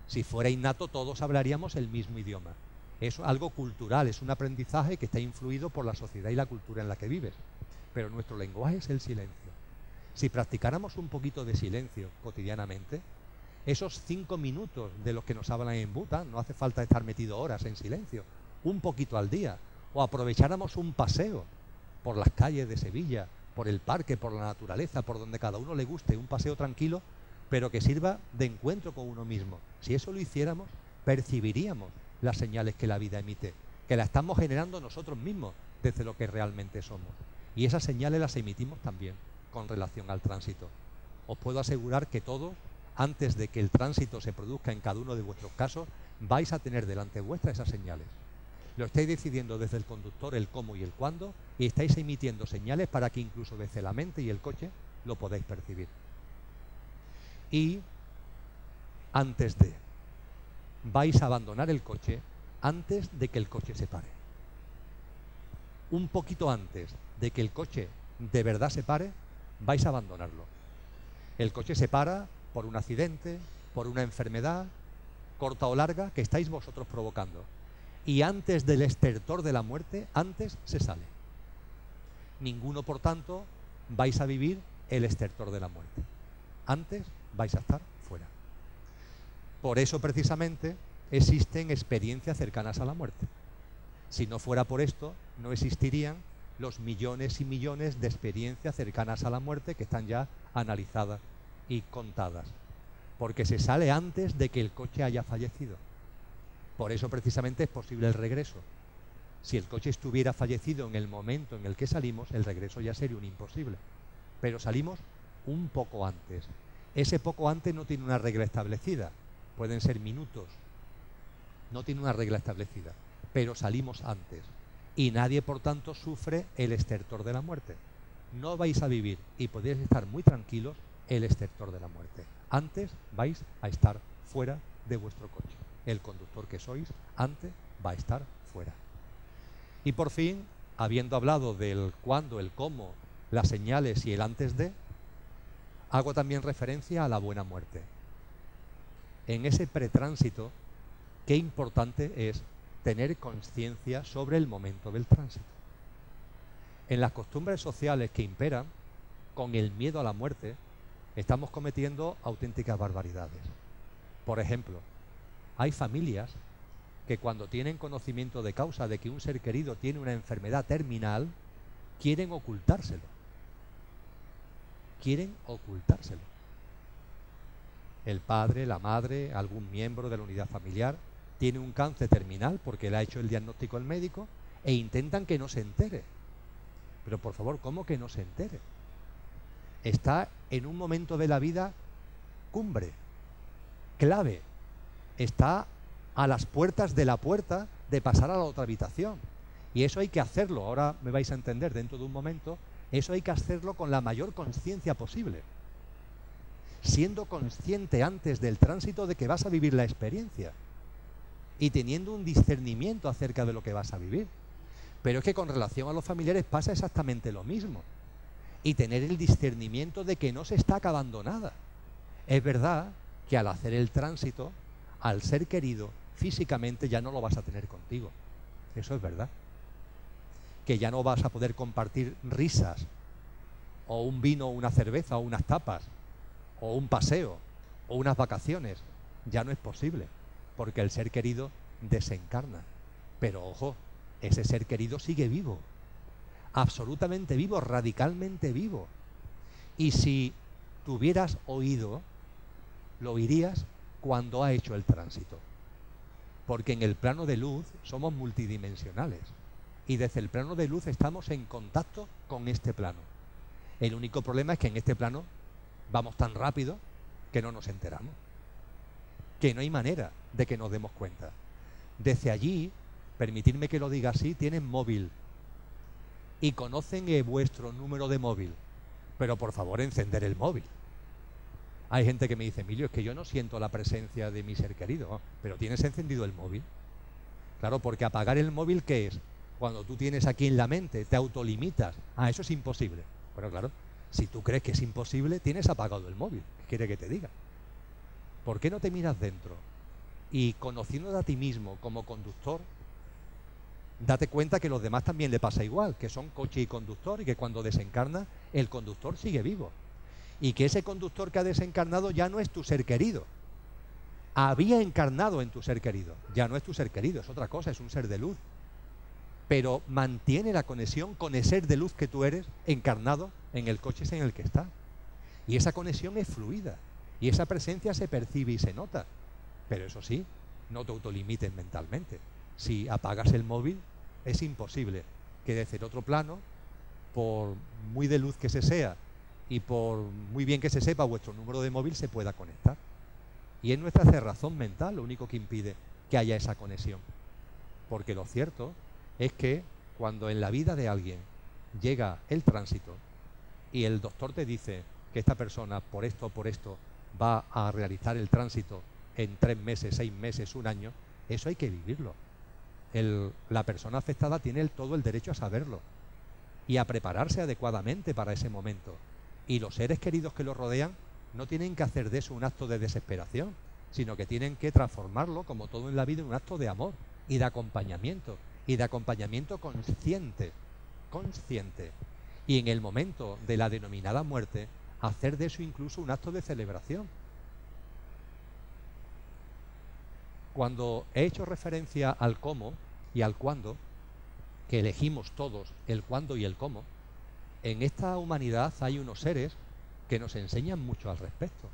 Si fuera innato todos hablaríamos el mismo idioma. Es algo cultural, es un aprendizaje que está influido por la sociedad y la cultura en la que vives. Pero nuestro lenguaje es el silencio. Si practicáramos un poquito de silencio cotidianamente, esos 5 minutos de los que nos hablan en Bután, no hace falta estar metido horas en silencio, un poquito al día, o aprovecháramos un paseo por las calles de Sevilla, por el parque, por la naturaleza, por donde cada uno le guste, un paseo tranquilo, pero que sirva de encuentro con uno mismo. Si eso lo hiciéramos, percibiríamos las señales que la vida emite, que la estamos generando nosotros mismos desde lo que realmente somos. Y esas señales las emitimos también con relación al tránsito. Os puedo asegurar que todos, antes de que el tránsito se produzca en cada uno de vuestros casos, vais a tener delante vuestra esas señales. Lo estáis decidiendo desde el conductor el cómo y el cuándo, y estáis emitiendo señales para que incluso desde la mente y el coche lo podáis percibir. Y antes de, vais a abandonar el coche antes de que el coche se pare. Un poquito antes de que el coche de verdad se pare, vais a abandonarlo. El coche se para por un accidente, por una enfermedad, corta o larga, que estáis vosotros provocando. Y antes del estertor de la muerte, antes se sale. Ninguno, por tanto, vais a vivir el estertor de la muerte. Antes vais a estar fuera. Por eso, precisamente, existen experiencias cercanas a la muerte. Si no fuera por esto, no existirían los millones y millones de experiencias cercanas a la muerte que están ya analizadas y contadas. Porque se sale antes de que el coche haya fallecido. Por eso precisamente es posible el regreso. Si el coche estuviera fallecido en el momento en el que salimos, el regreso ya sería un imposible. Pero salimos un poco antes. Ese poco antes no tiene una regla establecida. pueden ser minutos, no tiene una regla establecida, pero salimos antes y nadie por tanto sufre el estertor de la muerte. No vais a vivir y podéis estar muy tranquilos el estertor de la muerte. Antes vais a estar fuera de vuestro coche. El conductor que sois antes va a estar fuera. Y por fin, habiendo hablado del cuándo, el cómo, las señales y el antes de, hago también referencia a la buena muerte. En ese pretránsito, qué importante es tener conciencia sobre el momento del tránsito. En las costumbres sociales que imperan, con el miedo a la muerte, estamos cometiendo auténticas barbaridades. Por ejemplo, hay familias que cuando tienen conocimiento de causa de que un ser querido tiene una enfermedad terminal, quieren ocultárselo. Quieren ocultárselo. El padre, la madre, algún miembro de la unidad familiar tiene un cáncer terminal porque le ha hecho el diagnóstico el médico e intentan que no se entere. Pero por favor, ¿cómo que no se entere? Está en un momento de la vida cumbre, clave. Está a las puertas de la puerta de pasar a la otra habitación. Y eso hay que hacerlo, ahora me vais a entender dentro de un momento, eso hay que hacerlo con la mayor conciencia posible. Siendo consciente antes del tránsito de que vas a vivir la experiencia y teniendo un discernimiento acerca de lo que vas a vivir. Pero es que con relación a los familiares pasa exactamente lo mismo. Y tener el discernimiento de que no se está acabando nada. Es verdad que al hacer el tránsito, al ser querido, físicamente ya no lo vas a tener contigo. Eso es verdad. Que ya no vas a poder compartir risas, o un vino, o una cerveza, o unas tapas, o un paseo, o unas vacaciones. Ya no es posible, porque el ser querido desencarna. Pero ojo, ese ser querido sigue vivo. Absolutamente vivo, radicalmente vivo. Y si tuvieras oído, lo oirías cuando ha hecho el tránsito. Porque en el plano de luz somos multidimensionales. Y desde el plano de luz estamos en contacto con este plano. El único problema es que en este plano vamos tan rápido que no nos enteramos. Que no hay manera de que nos demos cuenta. Desde allí, permitidme que lo diga así, tienen móvil. Y conocen vuestro número de móvil. Pero por favor, encender el móvil. Hay gente que me dice, Emilio, es que yo no siento la presencia de mi ser querido. Pero tienes encendido el móvil. Claro, porque apagar el móvil, ¿qué es? Cuando tú tienes aquí en la mente, te autolimitas. Ah, eso es imposible. Bueno, claro, si tú crees que es imposible, tienes apagado el móvil. ¿Qué quiere que te diga? ¿Por qué no te miras dentro? Y conociéndote a ti mismo como conductor, date cuenta que a los demás también le pasa igual, que son coche y conductor, y que cuando desencarna, el conductor sigue vivo. Y que ese conductor que ha desencarnado ya no es tu ser querido. Había encarnado en tu ser querido. Ya no es tu ser querido, es otra cosa, es un ser de luz. Pero mantiene la conexión con el ser de luz que tú eres encarnado en el coche en el que está. Y esa conexión es fluida. Y esa presencia se percibe y se nota. Pero eso sí, no te autolimites mentalmente. Si apagas el móvil, es imposible que desde el otro plano, por muy de luz que se sea y por muy bien que se sepa vuestro número de móvil, se pueda conectar. Y es nuestra cerrazón mental lo único que impide que haya esa conexión. Porque lo cierto es que cuando en la vida de alguien llega el tránsito y el doctor te dice que esta persona por esto va a realizar el tránsito en 3 meses, 6 meses, 1 año, eso hay que vivirlo. La persona afectada tiene todo el derecho a saberlo y a prepararse adecuadamente para ese momento. Y los seres queridos que lo rodean no tienen que hacer de eso un acto de desesperación, sino que tienen que transformarlo, como todo en la vida, en un acto de amor y de acompañamiento consciente. Y en el momento de la denominada muerte, hacer de eso incluso un acto de celebración. Cuando he hecho referencia al cómo y al cuándo, que elegimos todos el cuándo y el cómo, en esta humanidad hay unos seres que nos enseñan mucho al respecto,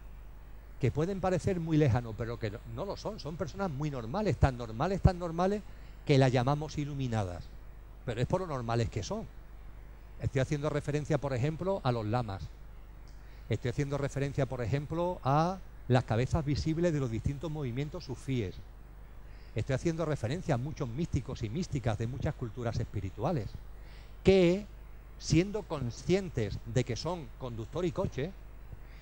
que pueden parecer muy lejanos, pero que no lo son. Son personas muy normales, tan normales, que las llamamos iluminadas. Pero es por lo normales que son. Estoy haciendo referencia, por ejemplo, a los lamas. Estoy haciendo referencia, por ejemplo, a las cabezas visibles de los distintos movimientos sufíes. Estoy haciendo referencia a muchos místicos y místicas de muchas culturas espirituales que, siendo conscientes de que son conductor y coche,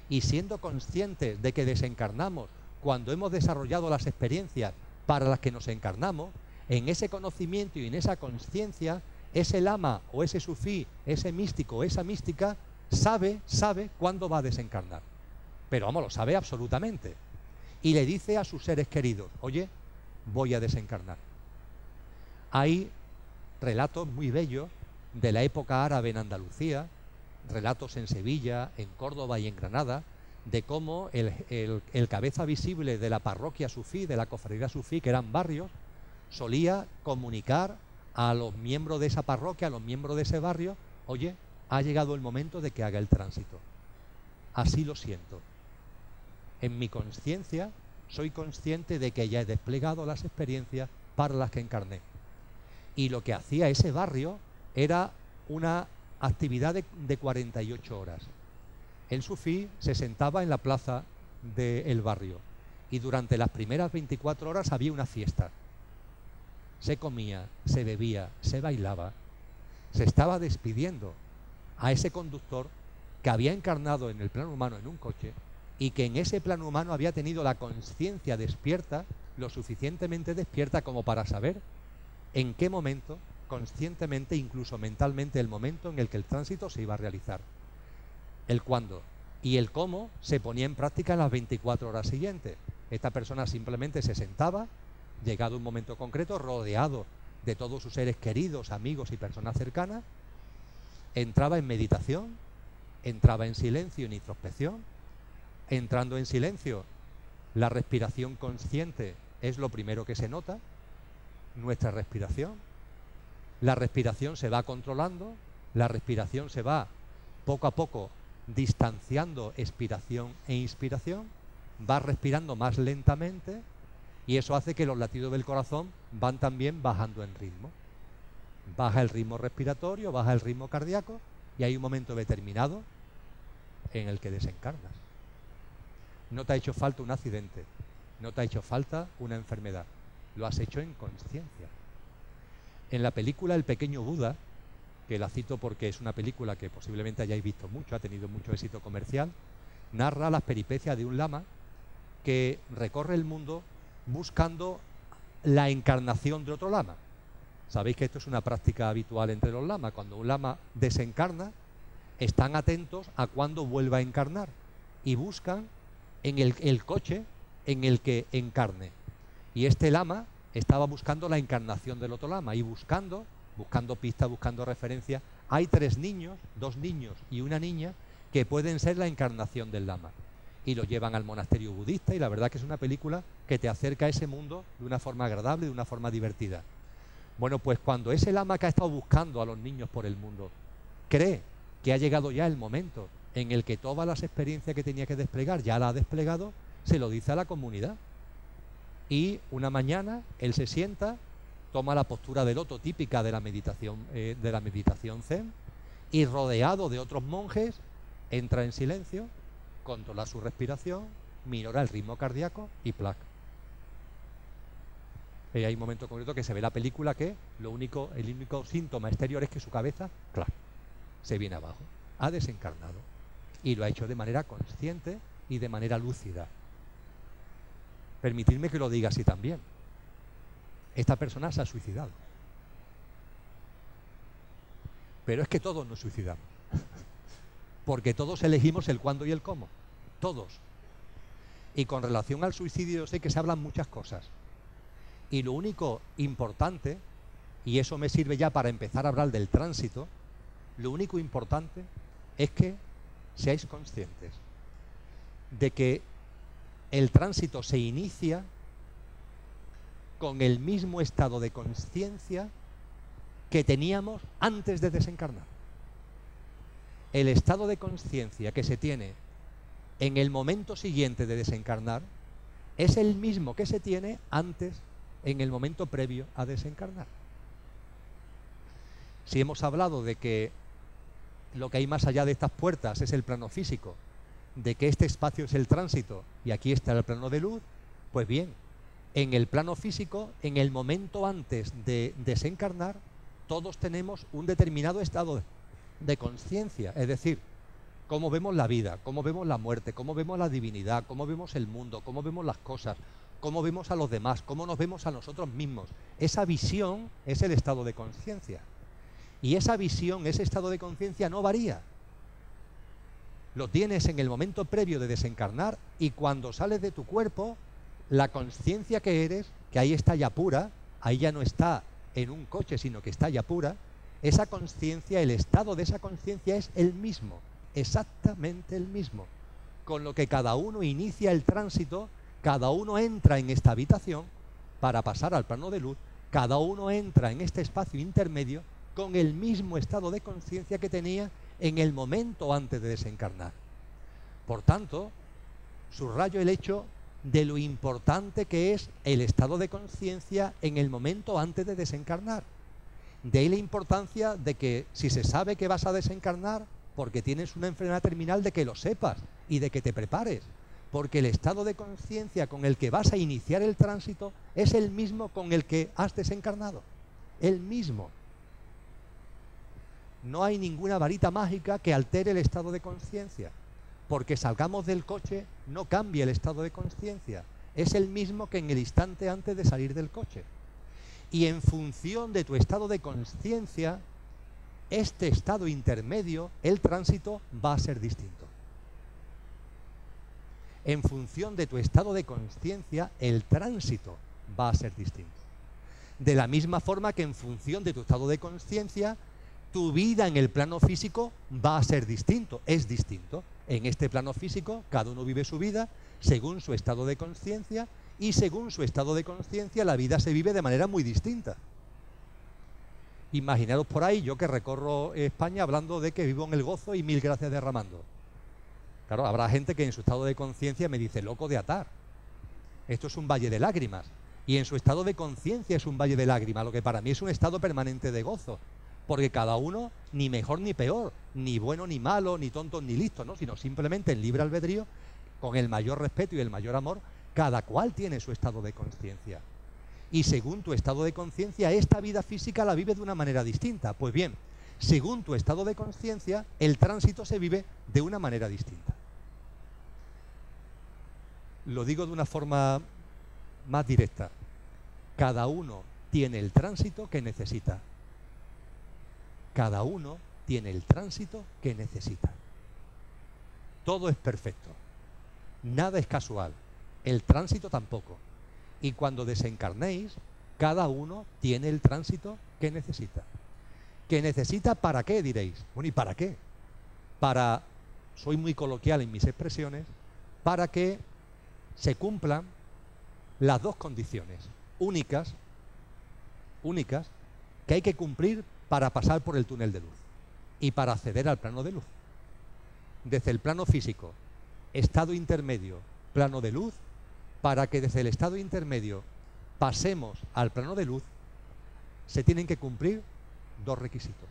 y siendo conscientes de que desencarnamos cuando hemos desarrollado las experiencias para las que nos encarnamos, en ese conocimiento y en esa conciencia, ese lama o ese sufí, ese místico o esa mística, sabe cuándo va a desencarnar. Pero vamos, lo sabe absolutamente. Y le dice a sus seres queridos, oye, voy a desencarnar. Hay relatos muy bellos de la época árabe en Andalucía, relatos en Sevilla, en Córdoba y en Granada, de cómo el cabeza visible de la parroquia sufí, de la cofradía sufí, que eran barrios, solía comunicar a los miembros de esa parroquia, a los miembros de ese barrio, oye, ha llegado el momento de que haga el tránsito. Así lo siento. En mi conciencia soy consciente de que ya he desplegado las experiencias para las que encarné. Y lo que hacía ese barrio era una actividad de 48 horas. El sufí se sentaba en la plaza del barrio y durante las primeras 24 horas había una fiesta. Se comía, se bebía, se bailaba. Se estaba despidiendo a ese conductor que había encarnado en el plano humano en un coche y que en ese plano humano había tenido la conciencia despierta, lo suficientemente despierta como para saber en qué momento, conscientemente, incluso mentalmente, el momento en el que el tránsito se iba a realizar. El cuándo y el cómo se ponía en práctica en las 24 horas siguientes. Esta persona simplemente se sentaba, llegado un momento concreto, rodeado de todos sus seres queridos, amigos y personas cercanas, entraba en meditación, entraba en silencio, en introspección. Entrando en silencio, la respiración consciente es lo primero que se nota, nuestra respiración. La respiración se va controlando, la respiración se va poco a poco distanciando expiración e inspiración, va respirando más lentamente y eso hace que los latidos del corazón van también bajando en ritmo. Baja el ritmo respiratorio, baja el ritmo cardíaco y hay un momento determinado en el que desencarnas. No te ha hecho falta un accidente, no te ha hecho falta una enfermedad, lo has hecho en conciencia. En la película El pequeño Buda, que la cito porque es una película que posiblemente hayáis visto mucho, ha tenido mucho éxito comercial, narra las peripecias de un lama que recorre el mundo buscando la encarnación de otro lama. Sabéis que esto es una práctica habitual entre los lamas. Cuando un lama desencarna, están atentos a cuándo vuelva a encarnar y buscan en el coche en el que encarne. Y este lama estaba buscando la encarnación del otro lama y buscando pistas, buscando referencias. Hay 3 niños, 2 niños y una niña que pueden ser la encarnación del lama. Y lo llevan al monasterio budista y la verdad que es una película que te acerca a ese mundo de una forma agradable, de una forma divertida. Bueno, pues cuando ese lama que ha estado buscando a los niños por el mundo cree que ha llegado ya el momento en el que todas las experiencias que tenía que desplegar ya la ha desplegado, se lo dice a la comunidad. Y una mañana él se sienta, toma la postura del loto típica de la meditación zen y rodeado de otros monjes entra en silencio, controla su respiración, minora el ritmo cardíaco y ¡plac! Y hay un momento concreto que se ve la película que el único síntoma exterior es que su cabeza, ¡clac!, se viene abajo. Ha desencarnado y lo ha hecho de manera consciente y de manera lúcida. Permitidme que lo diga así también. Esta persona se ha suicidado. Pero es que todos nos suicidamos. Porque todos elegimos el cuándo y el cómo. Todos. Y con relación al suicidio sé que se hablan muchas cosas. Y lo único importante, y eso me sirve ya para empezar a hablar del tránsito, lo único importante es que seáis conscientes de que el tránsito se inicia con el mismo estado de conciencia que teníamos antes de desencarnar. El estado de conciencia que se tiene en el momento siguiente de desencarnar es el mismo que se tiene antes, en el momento previo a desencarnar. Si hemos hablado de que lo que hay más allá de estas puertas es el plano físico de que este espacio es el tránsito y aquí está el plano de luz, pues bien, en el plano físico, en el momento antes de desencarnar, todos tenemos un determinado estado de conciencia, es decir, cómo vemos la vida, cómo vemos la muerte, cómo vemos la divinidad, cómo vemos el mundo, cómo vemos las cosas, cómo vemos a los demás, cómo nos vemos a nosotros mismos. Esa visión es el estado de conciencia. Y esa visión, ese estado de conciencia no varía. Lo tienes en el momento previo de desencarnar y cuando sales de tu cuerpo, la conciencia que eres, que ahí está ya pura, ahí ya no está en un coche, sino que está ya pura, esa conciencia, el estado de esa conciencia es el mismo, exactamente el mismo. Con lo que cada uno inicia el tránsito, cada uno entra en esta habitación para pasar al plano de luz, cada uno entra en este espacio intermedio con el mismo estado de conciencia que tenía en el momento antes de desencarnar. Por tanto, subrayo el hecho de lo importante que es el estado de conciencia en el momento antes de desencarnar. De ahí la importancia de que si se sabe que vas a desencarnar porque tienes una enfermedad terminal, de que lo sepas y de que te prepares, porque el estado de conciencia con el que vas a iniciar el tránsito es el mismo con el que has desencarnado, el mismo. No hay ninguna varita mágica que altere el estado de conciencia. Porque salgamos del coche no cambia el estado de conciencia. Es el mismo que en el instante antes de salir del coche. Y en función de tu estado de conciencia, este estado intermedio, el tránsito va a ser distinto. En función de tu estado de conciencia, el tránsito va a ser distinto. De la misma forma que en función de tu estado de conciencia, tu vida en el plano físico va a ser distinto, es distinto. En este plano físico, cada uno vive su vida según su estado de conciencia y según su estado de conciencia la vida se vive de manera muy distinta. Imaginaros por ahí, yo que recorro España hablando de que vivo en el gozo y mil gracias derramando. Claro, habrá gente que en su estado de conciencia me dice, loco de atar. Esto es un valle de lágrimas. Y en su estado de conciencia es un valle de lágrimas, lo que para mí es un estado permanente de gozo. Porque cada uno, ni mejor ni peor, ni bueno ni malo, ni tonto ni listo, ¿no? Sino simplemente en libre albedrío, con el mayor respeto y el mayor amor, cada cual tiene su estado de conciencia. Y según tu estado de conciencia, esta vida física la vive de una manera distinta. Pues bien, según tu estado de conciencia, el tránsito se vive de una manera distinta. Lo digo de una forma más directa. Cada uno tiene el tránsito que necesita. Cada uno tiene el tránsito que necesita. Todo es perfecto. Nada es casual. El tránsito tampoco. Y cuando desencarnéis, cada uno tiene el tránsito que necesita. ¿Que necesita para qué, diréis? Bueno, ¿y para qué? Para, soy muy coloquial en mis expresiones, para que se cumplan las dos condiciones únicas que hay que cumplir para pasar por el túnel de luz y para acceder al plano de luz. Desde el plano físico, estado intermedio, plano de luz, para que desde el estado intermedio pasemos al plano de luz, se tienen que cumplir dos requisitos.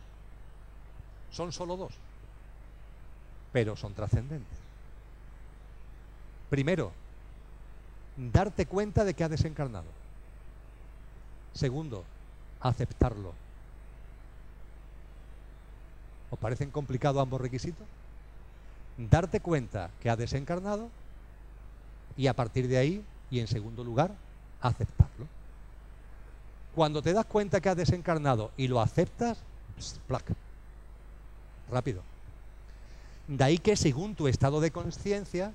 Son solo dos, pero son trascendentes. Primero, darte cuenta de que has desencarnado. Segundo, aceptarlo. ¿Os parecen complicados ambos requisitos? Darte cuenta que has desencarnado y a partir de ahí, y en segundo lugar, aceptarlo. Cuando te das cuenta que has desencarnado y lo aceptas, ¡plac! Rápido. De ahí que según tu estado de conciencia,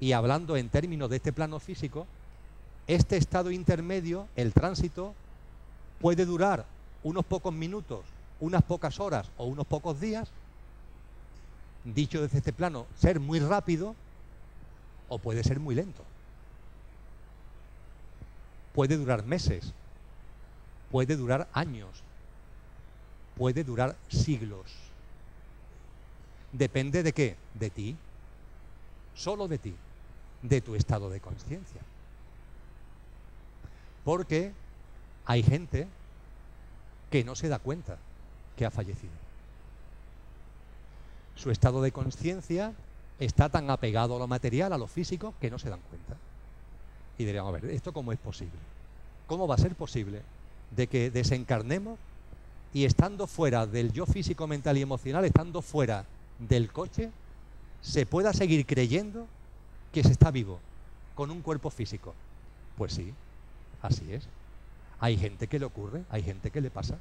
y hablando en términos de este plano físico, este estado intermedio, el tránsito, puede durar unos pocos minutos, unas pocas horas o unos pocos días, dicho desde este plano, ser muy rápido o puede ser muy lento. Puede durar meses, puede durar años, puede durar siglos. Depende de qué, de ti, solo de ti, de tu estado de conciencia. Porque hay gente que no se da cuenta que ha fallecido. Su estado de conciencia está tan apegado a lo material, a lo físico, que no se dan cuenta. Y diríamos, a ver, ¿esto cómo es posible? ¿Cómo va a ser posible de que desencarnemos y estando fuera del yo físico, mental y emocional, estando fuera del coche, se pueda seguir creyendo que se está vivo con un cuerpo físico? Pues sí, así es. Hay gente que le ocurre, hay gente que le pasa.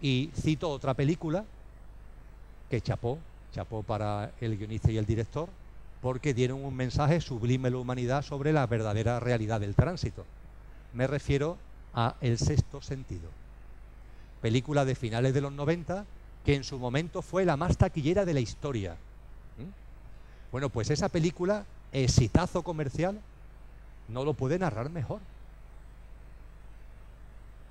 Y cito otra película que chapó para el guionista y el director, porque dieron un mensaje sublime a la humanidad sobre la verdadera realidad del tránsito. Me refiero a El sexto sentido. Película de finales de los 90, que en su momento fue la más taquillera de la historia. Bueno, pues esa película, exitazo comercial, no lo puede narrar mejor.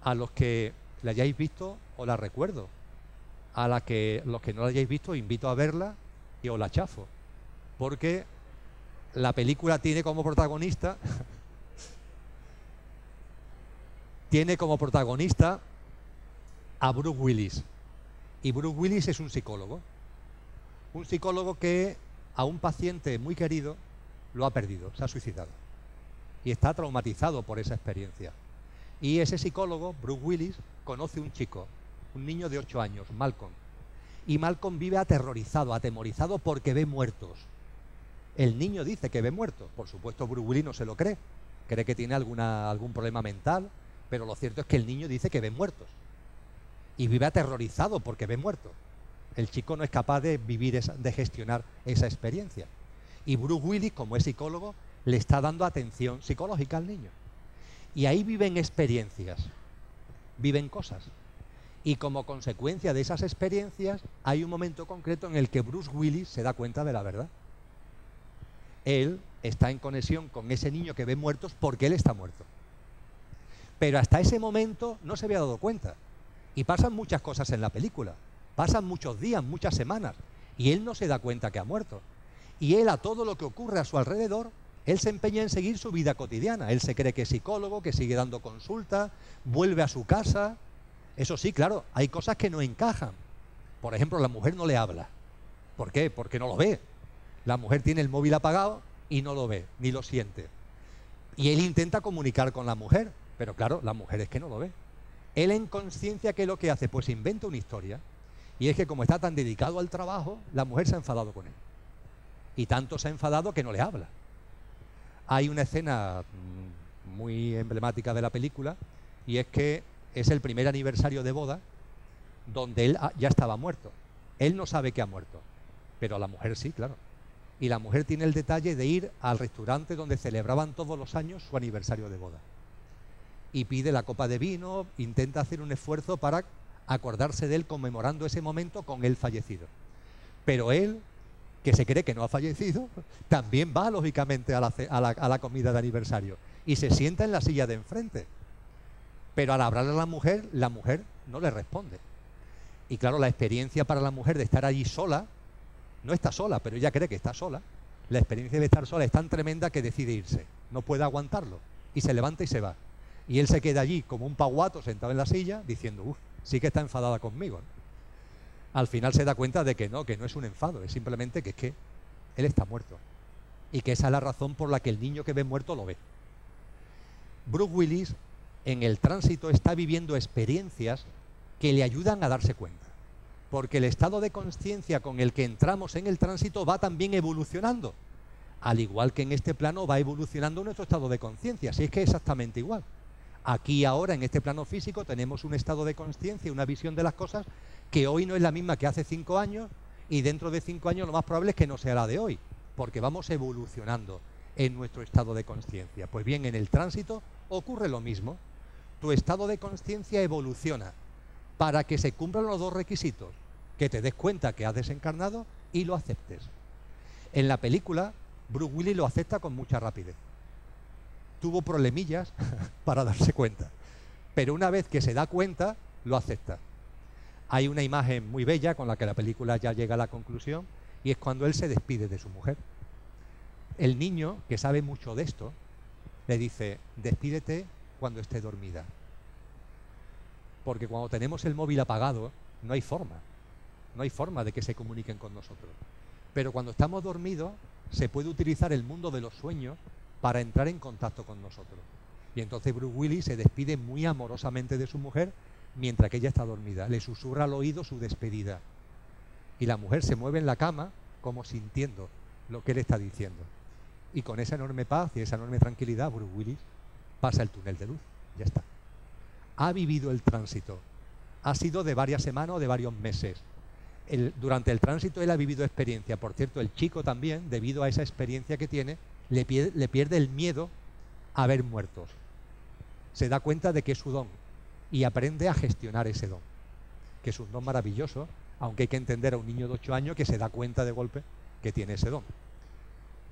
A los que la hayáis visto, os la recuerdo. A los que no la hayáis visto, invito a verla y os la chafo. Porque la película tiene como protagonista a Bruce Willis. Y Bruce Willis es un psicólogo. Un psicólogo que a un paciente muy querido lo ha perdido, se ha suicidado. Y está traumatizado por esa experiencia. Y ese psicólogo, Bruce Willis, conoce un chico, un niño de 8 años, Malcolm. Y Malcolm vive atemorizado porque ve muertos. El niño dice que ve muertos. Por supuesto, Bruce Willis no se lo cree. Cree que tiene algún problema mental, pero lo cierto es que el niño dice que ve muertos. Y vive aterrorizado porque ve muertos. El chico no es capaz de de gestionar esa experiencia. Y Bruce Willis, como es psicólogo, le está dando atención psicológica al niño. Y ahí viven experiencias, viven cosas. Y como consecuencia de esas experiencias, hay un momento concreto en el que Bruce Willis se da cuenta de la verdad. Él está en conexión con ese niño que ve muertos porque él está muerto. Pero hasta ese momento no se había dado cuenta. Y pasan muchas cosas en la película. Pasan muchos días, muchas semanas. Y él no se da cuenta que ha muerto. Y él, a todo lo que ocurre a su alrededor, él se empeña en seguir su vida cotidiana. Él se cree que es psicólogo, que sigue dando consulta, vuelve a su casa. Eso sí, claro, hay cosas que no encajan. Por ejemplo, la mujer no le habla. ¿Por qué? Porque no lo ve. La mujer tiene el móvil apagado y no lo ve, ni lo siente. Y él intenta comunicar con la mujer, pero claro, la mujer es que no lo ve. Él en conciencia, ¿qué es lo que hace? Pues inventa una historia. Y es que como está tan dedicado al trabajo, la mujer se ha enfadado con él. Y tanto se ha enfadado que no le habla. Hay una escena muy emblemática de la película, y es que es el primer aniversario de boda donde él ya estaba muerto. Él no sabe que ha muerto, pero la mujer sí, claro. Y la mujer tiene el detalle de ir al restaurante donde celebraban todos los años su aniversario de boda. Y pide la copa de vino, intenta hacer un esfuerzo para acordarse de él conmemorando ese momento con él fallecido. Pero él, que se cree que no ha fallecido, también va lógicamente a la comida de aniversario y se sienta en la silla de enfrente. Pero al hablarle a la mujer no le responde. Y claro, la experiencia para la mujer de estar allí sola, no está sola, pero ella cree que está sola. La experiencia de estar sola es tan tremenda que decide irse. No puede aguantarlo. Y se levanta y se va. Y él se queda allí como un paguato sentado en la silla diciendo, uff, sí que está enfadada conmigo, ¿no? Al final se da cuenta de que no es un enfado, es simplemente que es que él está muerto. Y que esa es la razón por la que el niño que ve muerto lo ve. Bruce Willis en el tránsito está viviendo experiencias que le ayudan a darse cuenta. Porque el estado de conciencia con el que entramos en el tránsito va también evolucionando. Al igual que en este plano va evolucionando nuestro estado de conciencia, así es que es exactamente igual. Aquí ahora, en este plano físico, tenemos un estado de conciencia, una visión de las cosas que hoy no es la misma que hace 5 años, y dentro de 5 años lo más probable es que no sea la de hoy, porque vamos evolucionando en nuestro estado de conciencia. Pues bien, en el tránsito ocurre lo mismo. Tu estado de conciencia evoluciona para que se cumplan los dos requisitos: que te des cuenta que has desencarnado y lo aceptes. En la película, Bruce Willis lo acepta con mucha rapidez. Tuvo problemillas para darse cuenta, pero una vez que se da cuenta, lo acepta. Hay una imagen muy bella con la que la película ya llega a la conclusión, y es cuando él se despide de su mujer. El niño, que sabe mucho de esto, le dice, despídete cuando esté dormida. Porque cuando tenemos el móvil apagado, no hay forma de que se comuniquen con nosotros. Pero cuando estamos dormidos, se puede utilizar el mundo de los sueños para entrar en contacto con nosotros. Y entonces Bruce Willis se despide muy amorosamente de su mujer mientras que ella está dormida. Le susurra al oído su despedida. Y la mujer se mueve en la cama como sintiendo lo que él está diciendo. Y con esa enorme paz y esa enorme tranquilidad, Bruce Willis pasa el túnel de luz. Ya está. Ha vivido el tránsito. Ha sido de varias semanas o de varios meses. Durante el tránsito él ha vivido experiencia. Por cierto, el chico también, debido a esa experiencia que tiene, le pierde el miedo a ver muertos. Se da cuenta de que es su don y aprende a gestionar ese don, que es un don maravilloso, aunque hay que entender a un niño de 8 años que se da cuenta de golpe que tiene ese don.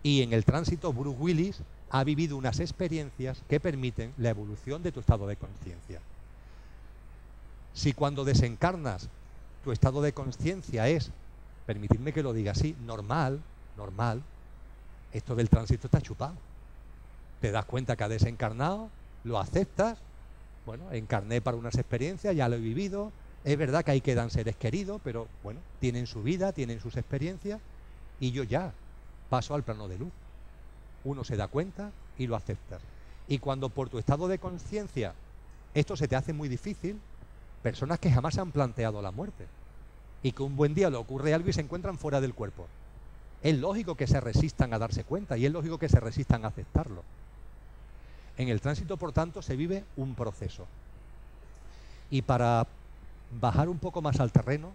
Y en el tránsito, Bruce Willis ha vivido unas experiencias que permiten la evolución de tu estado de conciencia. Si cuando desencarnas tu estado de conciencia es, permitidme que lo diga así, normal, esto del tránsito está chupado. Te das cuenta que has desencarnado, lo aceptas, bueno, encarné para unas experiencias, ya lo he vivido, es verdad que ahí quedan seres queridos, pero bueno, tienen su vida, tienen sus experiencias, y yo ya paso al plano de luz. Uno se da cuenta y lo aceptas. Y cuando por tu estado de conciencia esto se te hace muy difícil, personas que jamás se han planteado la muerte y que un buen día le ocurre algo y se encuentran fuera del cuerpo, es lógico que se resistan a darse cuenta y es lógico que se resistan a aceptarlo. En el tránsito, por tanto, se vive un proceso. Y para bajar un poco más al terreno,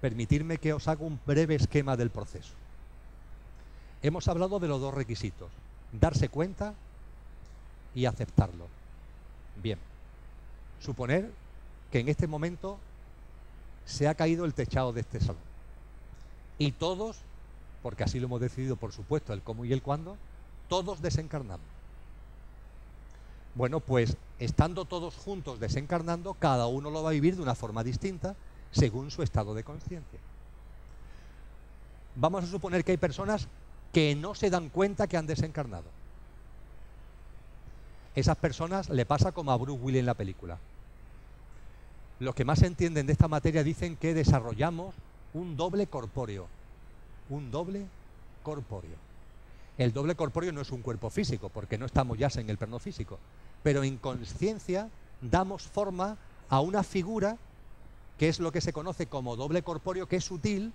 permitirme que os haga un breve esquema del proceso. Hemos hablado de los dos requisitos, darse cuenta y aceptarlo. Bien, suponer que en este momento se ha caído el techado de este salón. Y todos, porque así lo hemos decidido, por supuesto, el cómo y el cuándo, todos desencarnamos. Bueno, pues estando todos juntos desencarnando, cada uno lo va a vivir de una forma distinta según su estado de conciencia. Vamos a suponer que hay personas que no se dan cuenta que han desencarnado. Esas personas le pasa como a Bruce Willis en la película. Los que más entienden de esta materia dicen que desarrollamos un doble corpóreo. Un doble corpóreo. El doble corpóreo no es un cuerpo físico, porque no estamos ya en el plano físico, pero en conciencia damos forma a una figura que es lo que se conoce como doble corpóreo, que es sutil,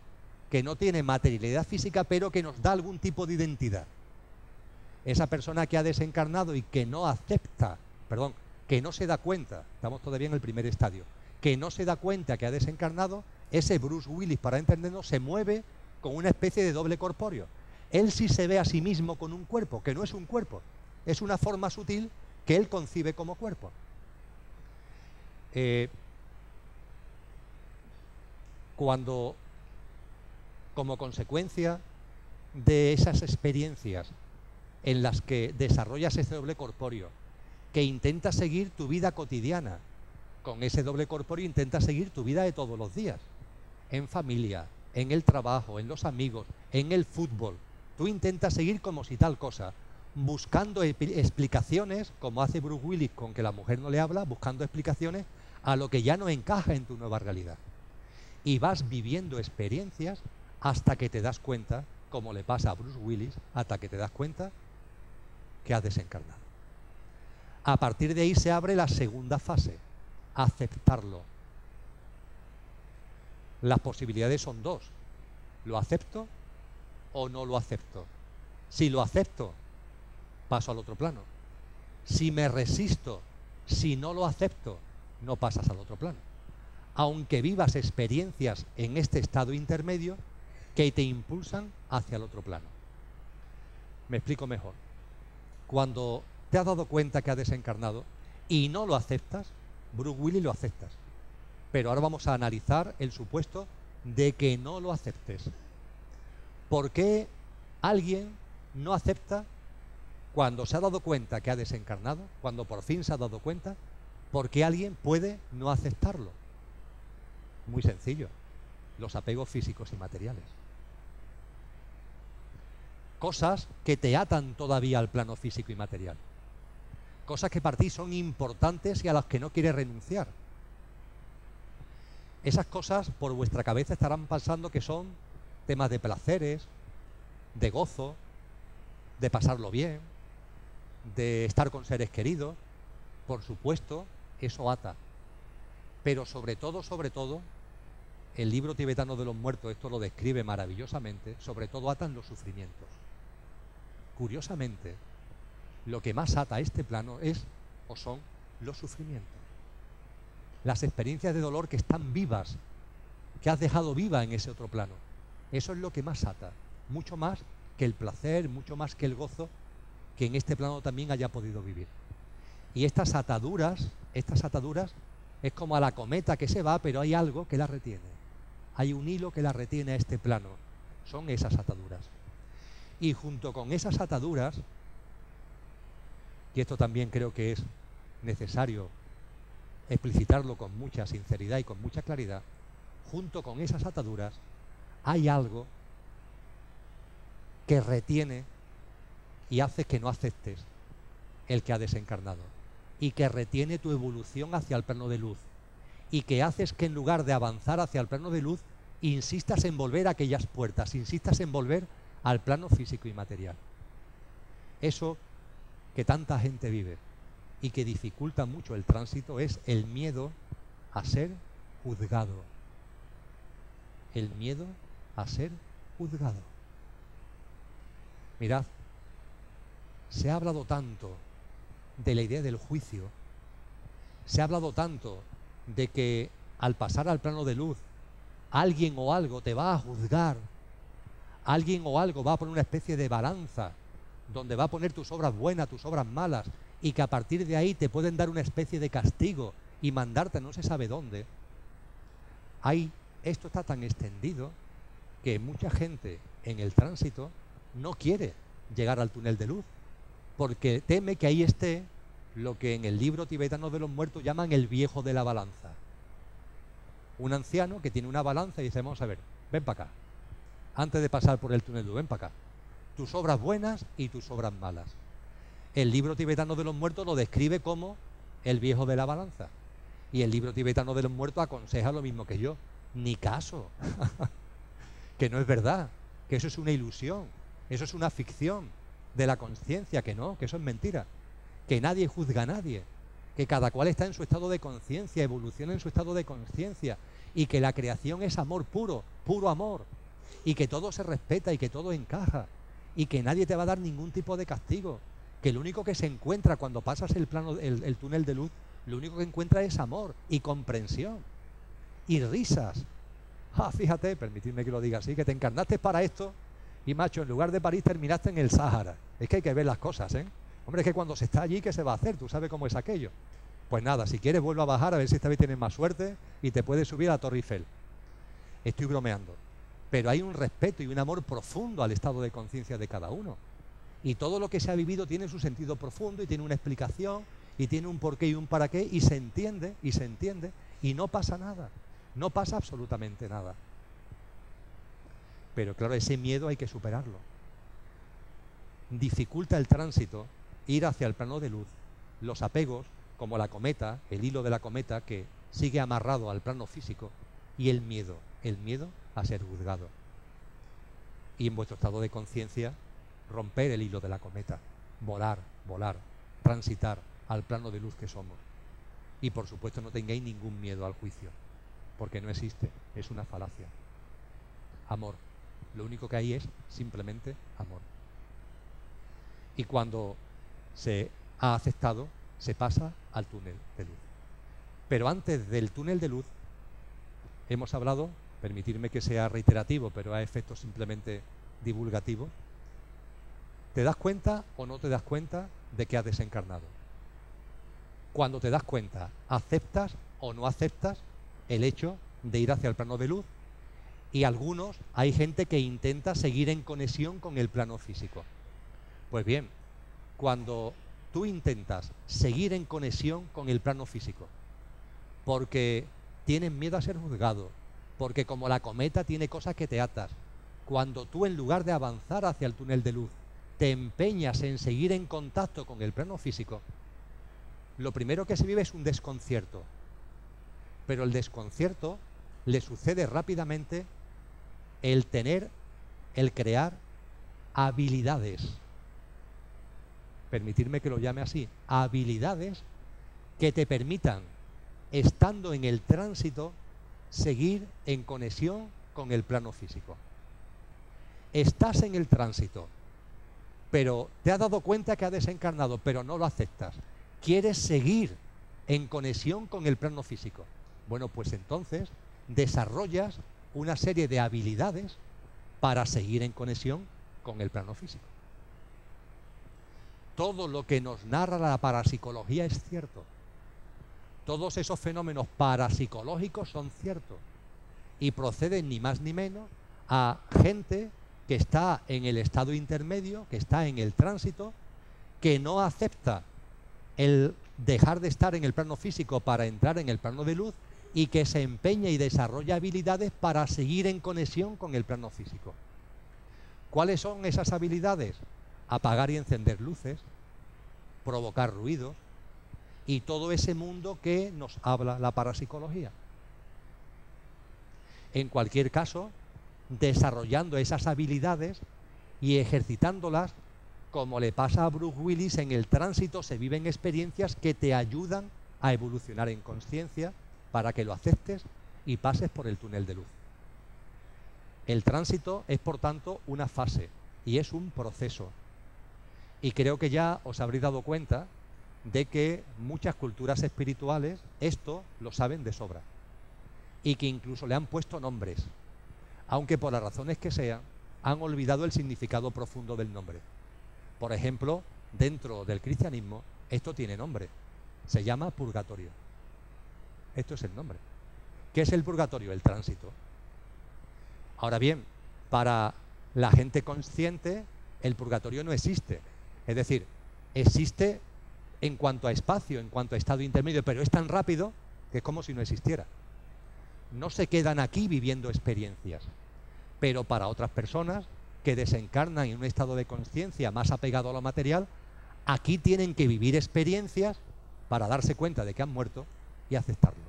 que no tiene materialidad física, pero que nos da algún tipo de identidad. Esa persona que ha desencarnado y que no acepta, perdón, que no se da cuenta, estamos todavía en el primer estadio, que no se da cuenta que ha desencarnado, ese Bruce Willis, para entendernos, se mueve con una especie de doble corpóreo. Él sí se ve a sí mismo con un cuerpo, que no es un cuerpo, es una forma sutil que él concibe como cuerpo. Cuando, como consecuencia de esas experiencias en las que desarrollas ese doble corpóreo, que intenta seguir tu vida cotidiana, con ese doble corpóreo intenta seguir tu vida de todos los días, en familia, en el trabajo, en los amigos, en el fútbol. Tú intentas seguir como si tal cosa, buscando explicaciones, como hace Bruce Willis con que la mujer no le habla, buscando explicaciones a lo que ya no encaja en tu nueva realidad. Y vas viviendo experiencias hasta que te das cuenta, como le pasa a Bruce Willis, hasta que te das cuenta que has desencarnado. A partir de ahí se abre la segunda fase, aceptarlo. Las posibilidades son dos, ¿lo acepto o no lo acepto? Si lo acepto, paso al otro plano. Si me resisto, si no lo acepto, no pasas al otro plano. Aunque vivas experiencias en este estado intermedio que te impulsan hacia el otro plano. Me explico mejor. Cuando te has dado cuenta que has desencarnado y no lo aceptas, Bruce Willis lo aceptas. Pero ahora vamos a analizar el supuesto de que no lo aceptes. ¿Por qué alguien no acepta cuando se ha dado cuenta que ha desencarnado, cuando por fin se ha dado cuenta? ¿Por qué alguien puede no aceptarlo? Muy sencillo, los apegos físicos y materiales. Cosas que te atan todavía al plano físico y material. Cosas que para ti son importantes y a las que no quieres renunciar. Esas cosas por vuestra cabeza estarán pensando que son temas de placeres, de gozo, de pasarlo bien, de estar con seres queridos. Por supuesto, eso ata. Pero sobre todo, el libro tibetano de los muertos, esto lo describe maravillosamente, sobre todo atan los sufrimientos. Curiosamente, lo que más ata a este plano es o son los sufrimientos. Las experiencias de dolor que están vivas, que has dejado viva en ese otro plano. Eso es lo que más ata, mucho más que el placer, mucho más que el gozo que en este plano también haya podido vivir. Y estas ataduras es como a la cometa que se va, pero hay algo que la retiene. Hay un hilo que la retiene a este plano. Son esas ataduras. Y junto con esas ataduras, y esto también creo que es necesario explicitarlo con mucha sinceridad y con mucha claridad, junto con esas ataduras hay algo que retiene y hace que no aceptes el que ha desencarnado, y que retiene tu evolución hacia el plano de luz, y que haces que en lugar de avanzar hacia el plano de luz, insistas en volver a aquellas puertas, insistas en volver al plano físico y material. Eso que tanta gente vive y que dificulta mucho el tránsito es el miedo a ser juzgado. El miedo a ser juzgado. Mirad, se ha hablado tanto de la idea del juicio, se ha hablado tanto de que al pasar al plano de luz, alguien o algo te va a juzgar, alguien o algo va a poner una especie de balanza, donde va a poner tus obras buenas, tus obras malas, y que a partir de ahí te pueden dar una especie de castigo y mandarte no se sabe dónde. Esto está tan extendido que mucha gente en el tránsito no quiere llegar al túnel de luz, porque teme que ahí esté lo que en el libro tibetano de los muertos llaman el viejo de la balanza. Un anciano que tiene una balanza y dice, vamos a ver, ven para acá, antes de pasar por el túnel de luz, ven para acá, tus obras buenas y tus obras malas. El libro tibetano de los muertos lo describe como el viejo de la balanza, y el libro tibetano de los muertos aconseja lo mismo que yo, ni caso, que no es verdad, que eso es una ilusión, eso es una ficción de la conciencia, que no, que eso es mentira, que nadie juzga a nadie, que cada cual está en su estado de conciencia, evoluciona en su estado de conciencia, y que la creación es amor puro, puro amor, y que todo se respeta y que todo encaja, y que nadie te va a dar ningún tipo de castigo, que lo único que se encuentra cuando pasas el túnel de luz, lo único que encuentra es amor y comprensión y risas. Fíjate, permitidme que lo diga así, que te encarnaste para esto y, macho, en lugar de París terminaste en el Sáhara. Es que hay que ver las cosas, ¿eh? Hombre, es que cuando se está allí, ¿qué se va a hacer? Tú sabes cómo es aquello. Pues nada, si quieres vuelve a bajar a ver si esta vez tienes más suerte y te puedes subir a la Torre Eiffel. Estoy bromeando. Pero hay un respeto y un amor profundo al estado de conciencia de cada uno. Y todo lo que se ha vivido tiene su sentido profundo y tiene una explicación y tiene un porqué y un para qué y se entiende y no pasa nada. No pasa absolutamente nada. Pero claro, ese miedo hay que superarlo. Dificulta el tránsito ir hacia el plano de luz. Los apegos, como la cometa, el hilo de la cometa que sigue amarrado al plano físico, y el miedo a ser juzgado. Y en vuestro estado de conciencia, romper el hilo de la cometa, volar, transitar al plano de luz que somos. Y por supuesto no tengáis ningún miedo al juicio, porque no existe, es una falacia. Amor, lo único que hay es simplemente amor. Y cuando se ha aceptado, se pasa al túnel de luz. Pero antes del túnel de luz, hemos hablado, permitirme que sea reiterativo, pero a efectos simplemente divulgativos, ¿te das cuenta o no te das cuenta de que has desencarnado? Cuando te das cuenta, ¿aceptas o no aceptas el hecho de ir hacia el plano de luz? Y hay gente que intenta seguir en conexión con el plano físico. Pues bien, cuando tú intentas seguir en conexión con el plano físico, porque tienes miedo a ser juzgado, porque como la cometa tiene cosas que te atas, cuando tú en lugar de avanzar hacia el túnel de luz, te empeñas en seguir en contacto con el plano físico, lo primero que se vive es un desconcierto. Pero el desconcierto le sucede rápidamente el tener el crear habilidades. Permitirme que lo llame así, habilidades que te permitan, estando en el tránsito, seguir en conexión con el plano físico. Estás en el tránsito, pero te has dado cuenta que has desencarnado, pero no lo aceptas. Quieres seguir en conexión con el plano físico. Bueno, pues entonces desarrollas una serie de habilidades para seguir en conexión con el plano físico. Todo lo que nos narra la parapsicología es cierto. Todos esos fenómenos parapsicológicos son ciertos y proceden ni más ni menos a gente que está en el estado intermedio, que está en el tránsito, que no acepta el dejar de estar en el plano físico para entrar en el plano de luz y que se empeña y desarrolla habilidades para seguir en conexión con el plano físico. ¿Cuáles son esas habilidades? Apagar y encender luces, provocar ruidos y todo ese mundo que nos habla la parapsicología. En cualquier caso, desarrollando esas habilidades y ejercitándolas, como le pasa a Bruce Willis, en el tránsito se viven experiencias que te ayudan a evolucionar en conciencia para que lo aceptes y pases por el túnel de luz. El tránsito es, por tanto, una fase y es un proceso. Y creo que ya os habréis dado cuenta de que muchas culturas espirituales esto lo saben de sobra y que incluso le han puesto nombres, aunque por las razones que sean han olvidado el significado profundo del nombre. Por ejemplo, dentro del cristianismo esto tiene nombre, se llama purgatorio. Esto es el nombre. ¿Qué es el purgatorio? El tránsito. Ahora bien, para la gente consciente el purgatorio no existe. Es decir, existe en cuanto a espacio, en cuanto a estado intermedio, pero es tan rápido que es como si no existiera. No se quedan aquí viviendo experiencias, pero para otras personas que desencarnan en un estado de conciencia más apegado a lo material, aquí tienen que vivir experiencias para darse cuenta de que han muerto y aceptarlo.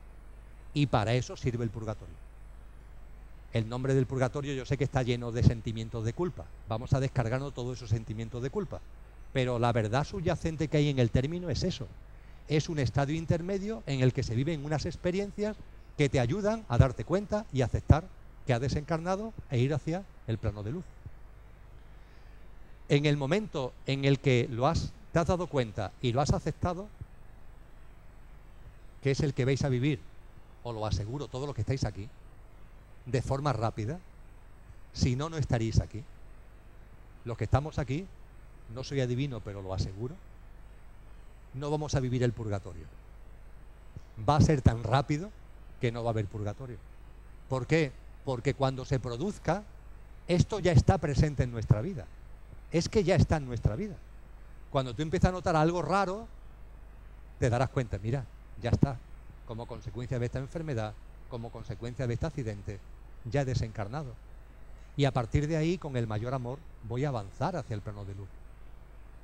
Y para eso sirve el purgatorio. El nombre del purgatorio yo sé que está lleno de sentimientos de culpa. Vamos a descargarnos todos esos sentimientos de culpa. Pero la verdad subyacente que hay en el término es eso. Es un estadio intermedio en el que se viven unas experiencias que te ayudan a darte cuenta y aceptar que has desencarnado e ir hacia el plano de luz. En el momento en el que te has dado cuenta y lo has aceptado, que es el que vais a vivir, os lo aseguro, todos los que estáis aquí, de forma rápida, si no, no estaríais aquí. Los que estamos aquí, no soy adivino, pero lo aseguro, no vamos a vivir el purgatorio. Va a ser tan rápido que no va a haber purgatorio. ¿Por qué? Porque cuando se produzca, esto ya está presente en nuestra vida. Es que ya está en nuestra vida. Cuando tú empiezas a notar algo raro, te darás cuenta, mira, ya está. Como consecuencia de esta enfermedad, como consecuencia de este accidente, ya he desencarnado. Y a partir de ahí, con el mayor amor, voy a avanzar hacia el plano de luz.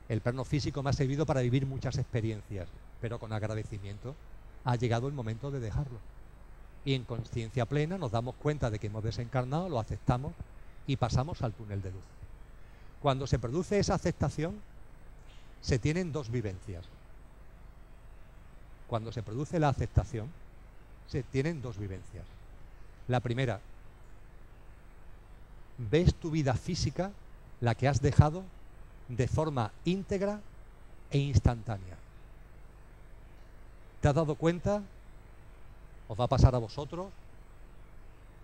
El plano físico me ha servido para vivir muchas experiencias, pero con agradecimiento ha llegado el momento de dejarlo. Y en conciencia plena nos damos cuenta de que hemos desencarnado, lo aceptamos y pasamos al túnel de luz. Cuando se produce esa aceptación, se tienen dos vivencias. Cuando se produce la aceptación, se tienen dos vivencias. La primera, ves tu vida física, la que has dejado, de forma íntegra e instantánea. ¿Te has dado cuenta? ¿Os va a pasar a vosotros?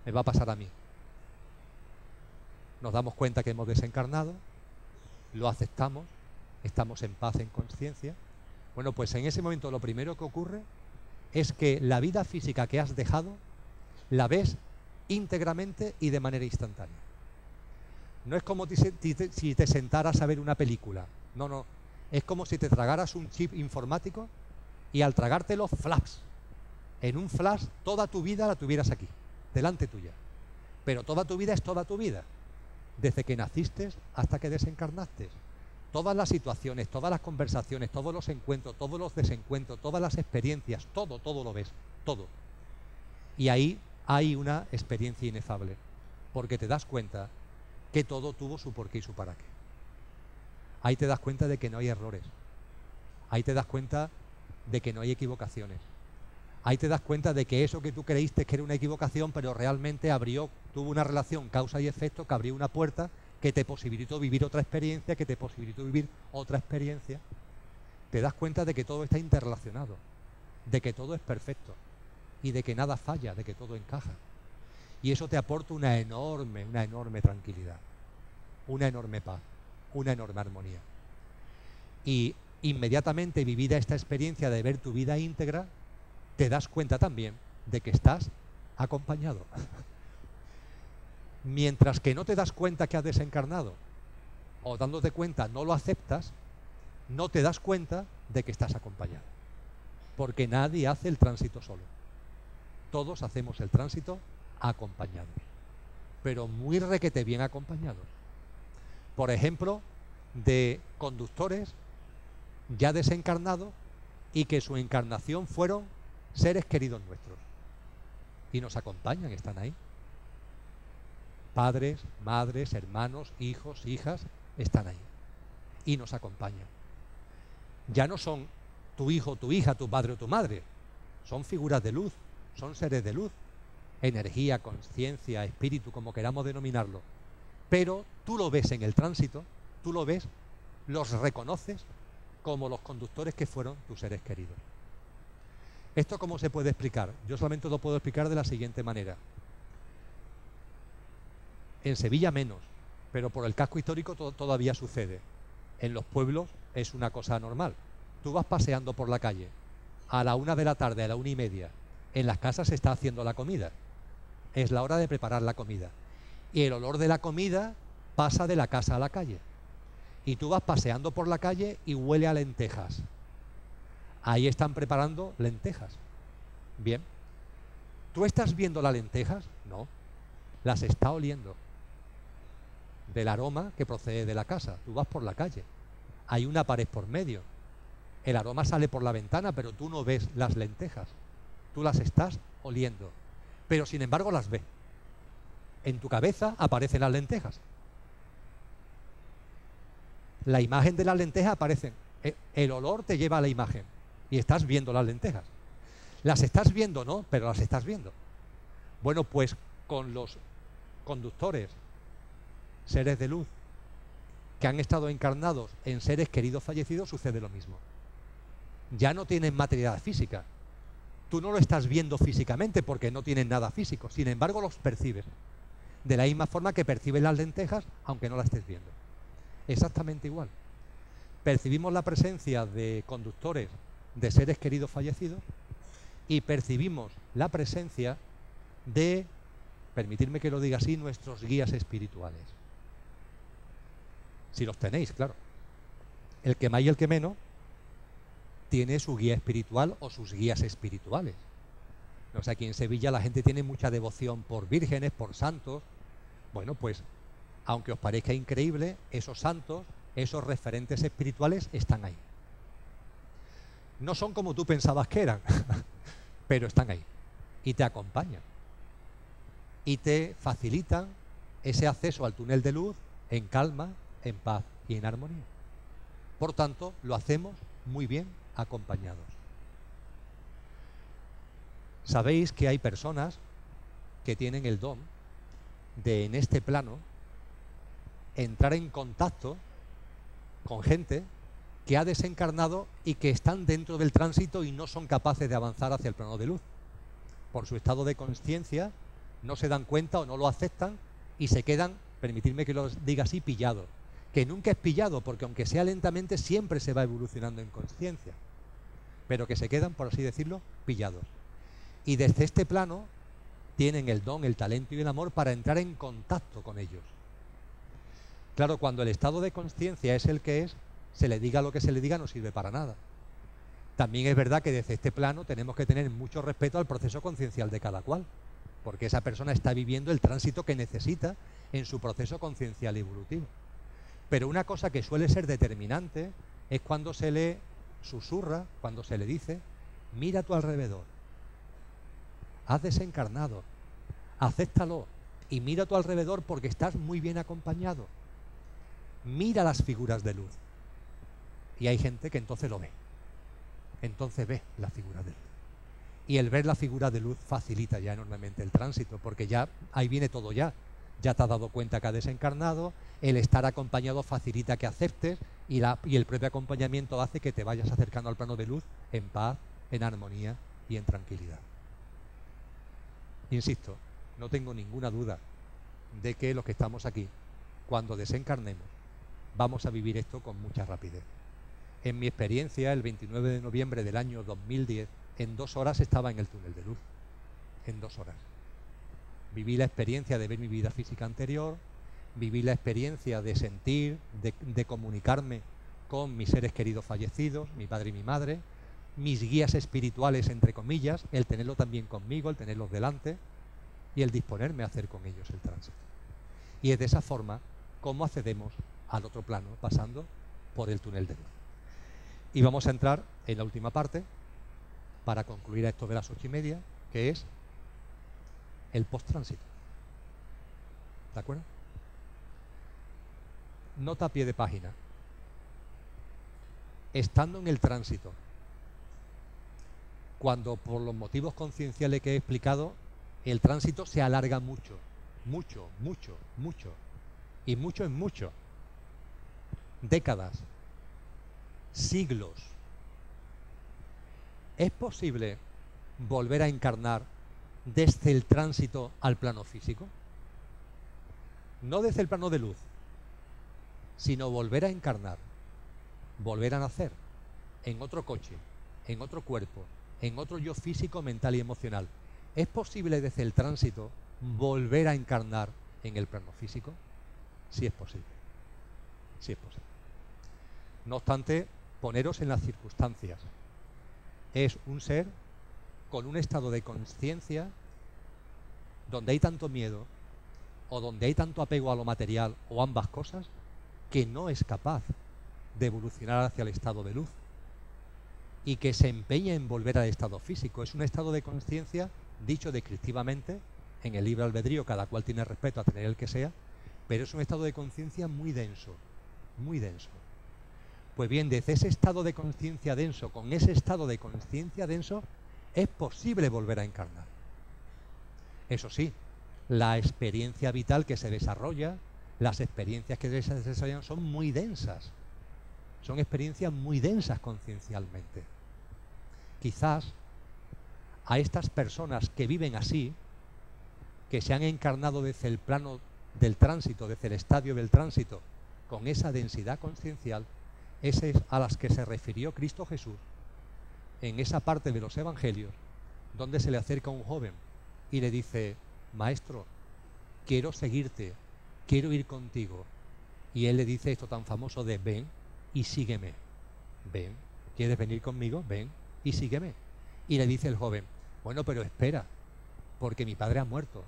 Me va a pasar a mí. Nos damos cuenta que hemos desencarnado, lo aceptamos, estamos en paz, en conciencia. Bueno, pues en ese momento lo primero que ocurre es que la vida física que has dejado la ves íntegramente y de manera instantánea. No es como si te sentaras a ver una película. No, no. Es como si te tragaras un chip informático y al tragártelo, flash. En un flash, toda tu vida la tuvieras aquí, delante tuya. Pero toda tu vida es toda tu vida. Desde que naciste hasta que desencarnaste. Todas las situaciones, todas las conversaciones, todos los encuentros, todos los desencuentros, todas las experiencias, todo lo ves, todo. Y ahí hay una experiencia inefable, porque te das cuenta que todo tuvo su porqué y su para qué. Ahí te das cuenta de que no hay errores. Ahí te das cuenta de que no hay equivocaciones. Ahí te das cuenta de que eso que tú creíste que era una equivocación, pero realmente tuvo una relación causa y efecto que abrió una puerta que te posibilitó vivir otra experiencia, que te posibilitó vivir otra experiencia. Te das cuenta de que todo está interrelacionado, de que todo es perfecto y de que nada falla, de que todo encaja. Y eso te aporta una enorme tranquilidad, una enorme paz, una enorme armonía. Y inmediatamente vivida esta experiencia de ver tu vida íntegra, te das cuenta también de que estás acompañado. Mientras que no te das cuenta que has desencarnado, o dándote cuenta no lo aceptas, no te das cuenta de que estás acompañado. Porque nadie hace el tránsito solo. Todos hacemos el tránsito acompañados, pero muy requete bien acompañados. Por ejemplo, de conductores ya desencarnados y que su encarnación fueron seres queridos nuestros y nos acompañan, están ahí. Padres, madres, hermanos, hijos, hijas, están ahí y nos acompañan. Ya no son tu hijo, tu hija, tu padre o tu madre, son figuras de luz, son seres de luz, energía, conciencia, espíritu, como queramos denominarlo. Pero tú lo ves en el tránsito, tú lo ves, los reconoces como los conductores que fueron tus seres queridos. ¿Esto cómo se puede explicar? Yo solamente lo puedo explicar de la siguiente manera. En Sevilla menos, pero por el casco histórico todavía sucede. En los pueblos es una cosa normal. Tú vas paseando por la calle, a la 1 de la tarde, a la 1:30, en las casas se está haciendo la comida. Es la hora de preparar la comida. Y el olor de la comida pasa de la casa a la calle. Y tú vas paseando por la calle y huele a lentejas. Ahí están preparando lentejas. Bien. ¿Tú estás viendo las lentejas? No. Las está oliendo. Del aroma que procede de la casa. Tú vas por la calle. Hay una pared por medio. El aroma sale por la ventana, pero tú no ves las lentejas. Tú las estás oliendo. Pero sin embargo las ves. En tu cabeza aparecen las lentejas. La imagen de las lentejas aparece. El olor te lleva a la imagen. Y estás viendo las lentejas. Las estás viendo, ¿no? Pero las estás viendo. Bueno, pues con los conductores, seres de luz, que han estado encarnados en seres queridos fallecidos, sucede lo mismo. Ya no tienen materialidad física. Tú no lo estás viendo físicamente porque no tienen nada físico. Sin embargo, los percibes. De la misma forma que percibes las lentejas, aunque no las estés viendo. Exactamente igual. Percibimos la presencia de conductores de seres queridos fallecidos y percibimos la presencia de, permitidme que lo diga así, nuestros guías espirituales. Si los tenéis, claro. El que más y el que menos tiene su guía espiritual o sus guías espirituales. O sea, aquí en Sevilla la gente tiene mucha devoción por vírgenes, por santos. Bueno, pues, aunque os parezca increíble, esos santos, esos referentes espirituales están ahí. No son como tú pensabas que eran, pero están ahí y te acompañan y te facilitan ese acceso al túnel de luz en calma, en paz y en armonía. Por tanto, lo hacemos muy bien acompañados. Sabéis que hay personas que tienen el don de, en este plano, entrar en contacto con gente que ha desencarnado y que están dentro del tránsito y no son capaces de avanzar hacia el plano de luz. Por su estado de conciencia no se dan cuenta o no lo aceptan y se quedan, permitidme que lo diga así, pillados. Que nunca es pillado, porque aunque sea lentamente siempre se va evolucionando en conciencia. Pero que se quedan, por así decirlo, pillados. Y desde este plano tienen el don, el talento y el amor para entrar en contacto con ellos. Claro, cuando el estado de conciencia es el que es, se le diga lo que se le diga no sirve para nada. También es verdad que desde este plano tenemos que tener mucho respeto al proceso conciencial de cada cual, porque esa persona está viviendo el tránsito que necesita en su proceso conciencial evolutivo. Pero una cosa que suele ser determinante es cuando se le susurra, cuando se le dice, mira a tu alrededor, has desencarnado, acéptalo y mira a tu alrededor porque estás muy bien acompañado. Mira las figuras de luz. Y hay gente que entonces lo ve. Entonces ve la figura de luz. Y el ver la figura de luz facilita ya enormemente el tránsito, porque ya ahí viene todo ya. Ya te has dado cuenta que has desencarnado, el estar acompañado facilita que aceptes y el propio acompañamiento hace que te vayas acercando al plano de luz en paz, en armonía y en tranquilidad. Insisto, no tengo ninguna duda de que los que estamos aquí, cuando desencarnemos, vamos a vivir esto con mucha rapidez. En mi experiencia, el 29 de noviembre del año 2010, en 2 horas estaba en el túnel de luz. En 2 horas. Viví la experiencia de ver mi vida física anterior, viví la experiencia de sentir, de comunicarme con mis seres queridos fallecidos, mi padre y mi madre, mis guías espirituales, entre comillas, el tenerlo también conmigo, el tenerlos delante y el disponerme a hacer con ellos el tránsito. Y es de esa forma como accedemos al otro plano, pasando por el túnel de luz. Y vamos a entrar en la última parte para concluir a esto de las 8:30, que es el post-tránsito. ¿De acuerdo? Nota a pie de página. Estando en el tránsito, cuando por los motivos concienciales que he explicado, el tránsito se alarga mucho, mucho, mucho, mucho, y mucho es mucho, décadas, siglos. ¿Es posible volver a encarnar desde el tránsito al plano físico? No desde el plano de luz, sino volver a encarnar, volver a nacer en otro coche, en otro cuerpo, en otro yo físico, mental y emocional. ¿Es posible desde el tránsito volver a encarnar en el plano físico? Sí es posible. Sí es posible. No obstante, poneros en las circunstancias. Es un ser con un estado de conciencia donde hay tanto miedo o donde hay tanto apego a lo material o ambas cosas que no es capaz de evolucionar hacia el estado de luz y que se empeña en volver al estado físico. Es un estado de conciencia, dicho descriptivamente, en el libre albedrío, cada cual tiene respeto a tener el que sea, pero es un estado de conciencia muy denso, muy denso. Pues bien, desde ese estado de conciencia denso, con ese estado de conciencia denso, es posible volver a encarnar. Eso sí, la experiencia vital que se desarrolla, las experiencias que se desarrollan son muy densas. Son experiencias muy densas conciencialmente. Quizás a estas personas que viven así, que se han encarnado desde el plano del tránsito, desde el estadio del tránsito, con esa densidad conciencial, esa es a las que se refirió Cristo Jesús en esa parte de los evangelios donde se le acerca un joven y le dice: maestro, quiero seguirte, quiero ir contigo. Y él le dice esto tan famoso de: ven y sígueme. Ven, ¿quieres venir conmigo? Ven y sígueme. Y le dice el joven: bueno, pero espera, porque mi padre ha muerto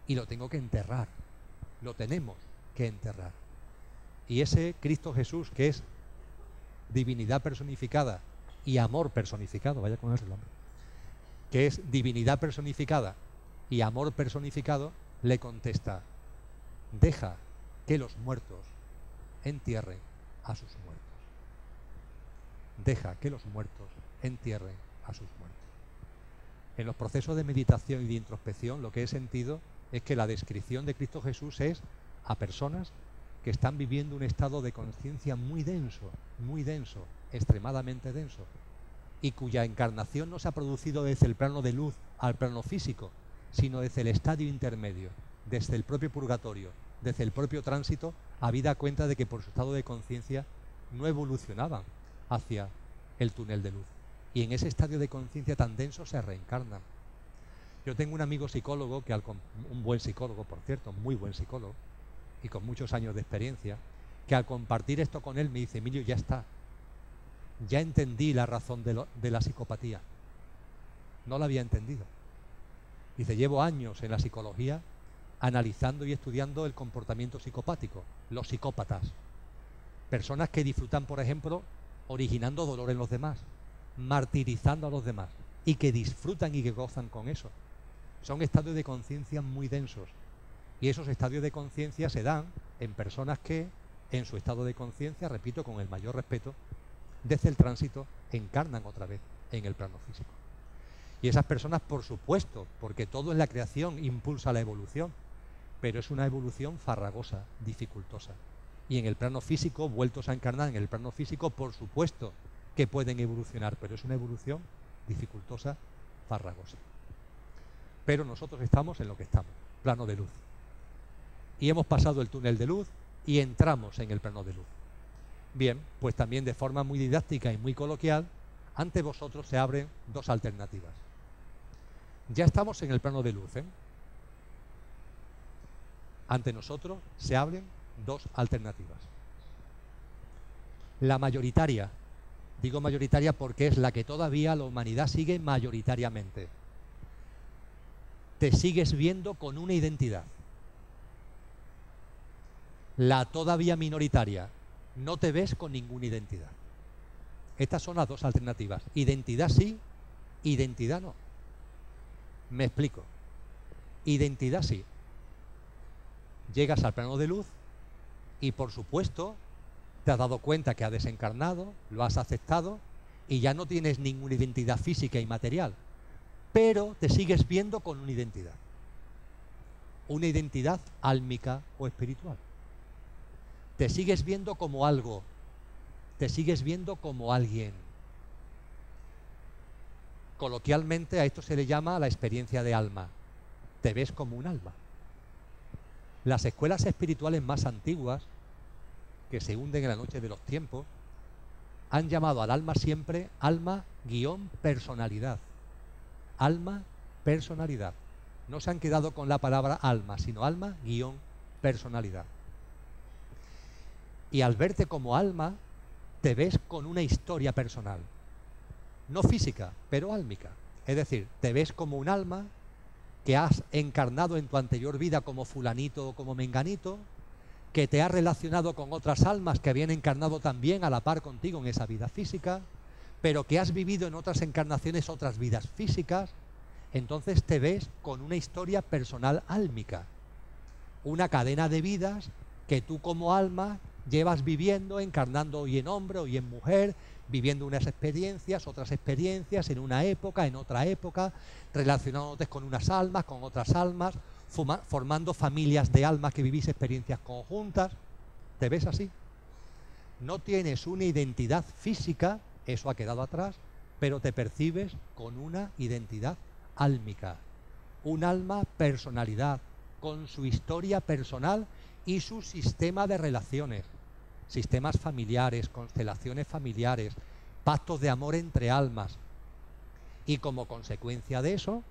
y lo tengo que enterrar. Lo tenemos que enterrar. Y ese Cristo Jesús, que es divinidad personificada y amor personificado, vaya con el nombre, que es divinidad personificada y amor personificado, le contesta: deja que los muertos entierren a sus muertos. Deja que los muertos entierren a sus muertos. En los procesos de meditación y de introspección, lo que he sentido es que la descripción de Cristo Jesús es a personas que están viviendo un estado de conciencia muy denso, extremadamente denso, y cuya encarnación no se ha producido desde el plano de luz al plano físico, sino desde el estadio intermedio, desde el propio purgatorio, desde el propio tránsito, habida cuenta de que por su estado de conciencia no evolucionaban hacia el túnel de luz. Y en ese estadio de conciencia tan denso se reencarnan. Yo tengo un amigo psicólogo, un buen psicólogo, por cierto, muy buen psicólogo, y con muchos años de experiencia, que al compartir esto con él me dice: Emilio, ya está, ya entendí la razón de la psicopatía. No la había entendido. Dice: llevo años en la psicología analizando y estudiando el comportamiento psicopático, los psicópatas. Personas que disfrutan, por ejemplo, originando dolor en los demás, martirizando a los demás, y que disfrutan y que gozan con eso. Son estados de conciencia muy densos. Y esos estadios de conciencia se dan en personas que, en su estado de conciencia, repito, con el mayor respeto, desde el tránsito, encarnan otra vez en el plano físico. Y esas personas, por supuesto, porque todo en la creación impulsa la evolución, pero es una evolución farragosa, dificultosa. Y en el plano físico, vueltos a encarnar en el plano físico, por supuesto que pueden evolucionar, pero es una evolución dificultosa, farragosa. Pero nosotros estamos en lo que estamos, plano de luz. Y hemos pasado el túnel de luz y entramos en el plano de luz. Bien, pues también de forma muy didáctica y muy coloquial, ante vosotros se abren dos alternativas. Ya estamos en el plano de luz, ¿eh? Ante nosotros se abren dos alternativas. La mayoritaria, digo mayoritaria porque es la que todavía la humanidad sigue mayoritariamente. Te sigues viendo con una identidad. La todavía minoritaria, no te ves con ninguna identidad. Estas son las dos alternativas. Identidad sí, identidad no. Me explico. Identidad sí. Llegas al plano de luz y por supuesto te has dado cuenta que has desencarnado, lo has aceptado y ya no tienes ninguna identidad física y material, pero te sigues viendo con una identidad álmica o espiritual. Te sigues viendo como algo, te sigues viendo como alguien. Coloquialmente a esto se le llama la experiencia de alma. Te ves como un alma. Las escuelas espirituales más antiguas, que se hunden en la noche de los tiempos, han llamado al alma siempre alma-personalidad. Alma-personalidad. No se han quedado con la palabra alma, sino alma-personalidad. Y al verte como alma, te ves con una historia personal. No física, pero álmica. Es decir, te ves como un alma que has encarnado en tu anterior vida como fulanito o como menganito, que te has relacionado con otras almas que habían encarnado también a la par contigo en esa vida física, pero que has vivido en otras encarnaciones otras vidas físicas. Entonces te ves con una historia personal álmica, una cadena de vidas que tú como alma llevas viviendo, encarnando hoy en hombre, hoy en mujer, viviendo unas experiencias, otras experiencias, en una época, en otra época, relacionándote con unas almas, con otras almas, formando familias de almas que vivís experiencias conjuntas. ¿Te ves así? No tienes una identidad física, eso ha quedado atrás, pero te percibes con una identidad álmica, un alma personalidad, con su historia personal y su sistema de relaciones, sistemas familiares, constelaciones familiares, pactos de amor entre almas. Y como consecuencia de eso,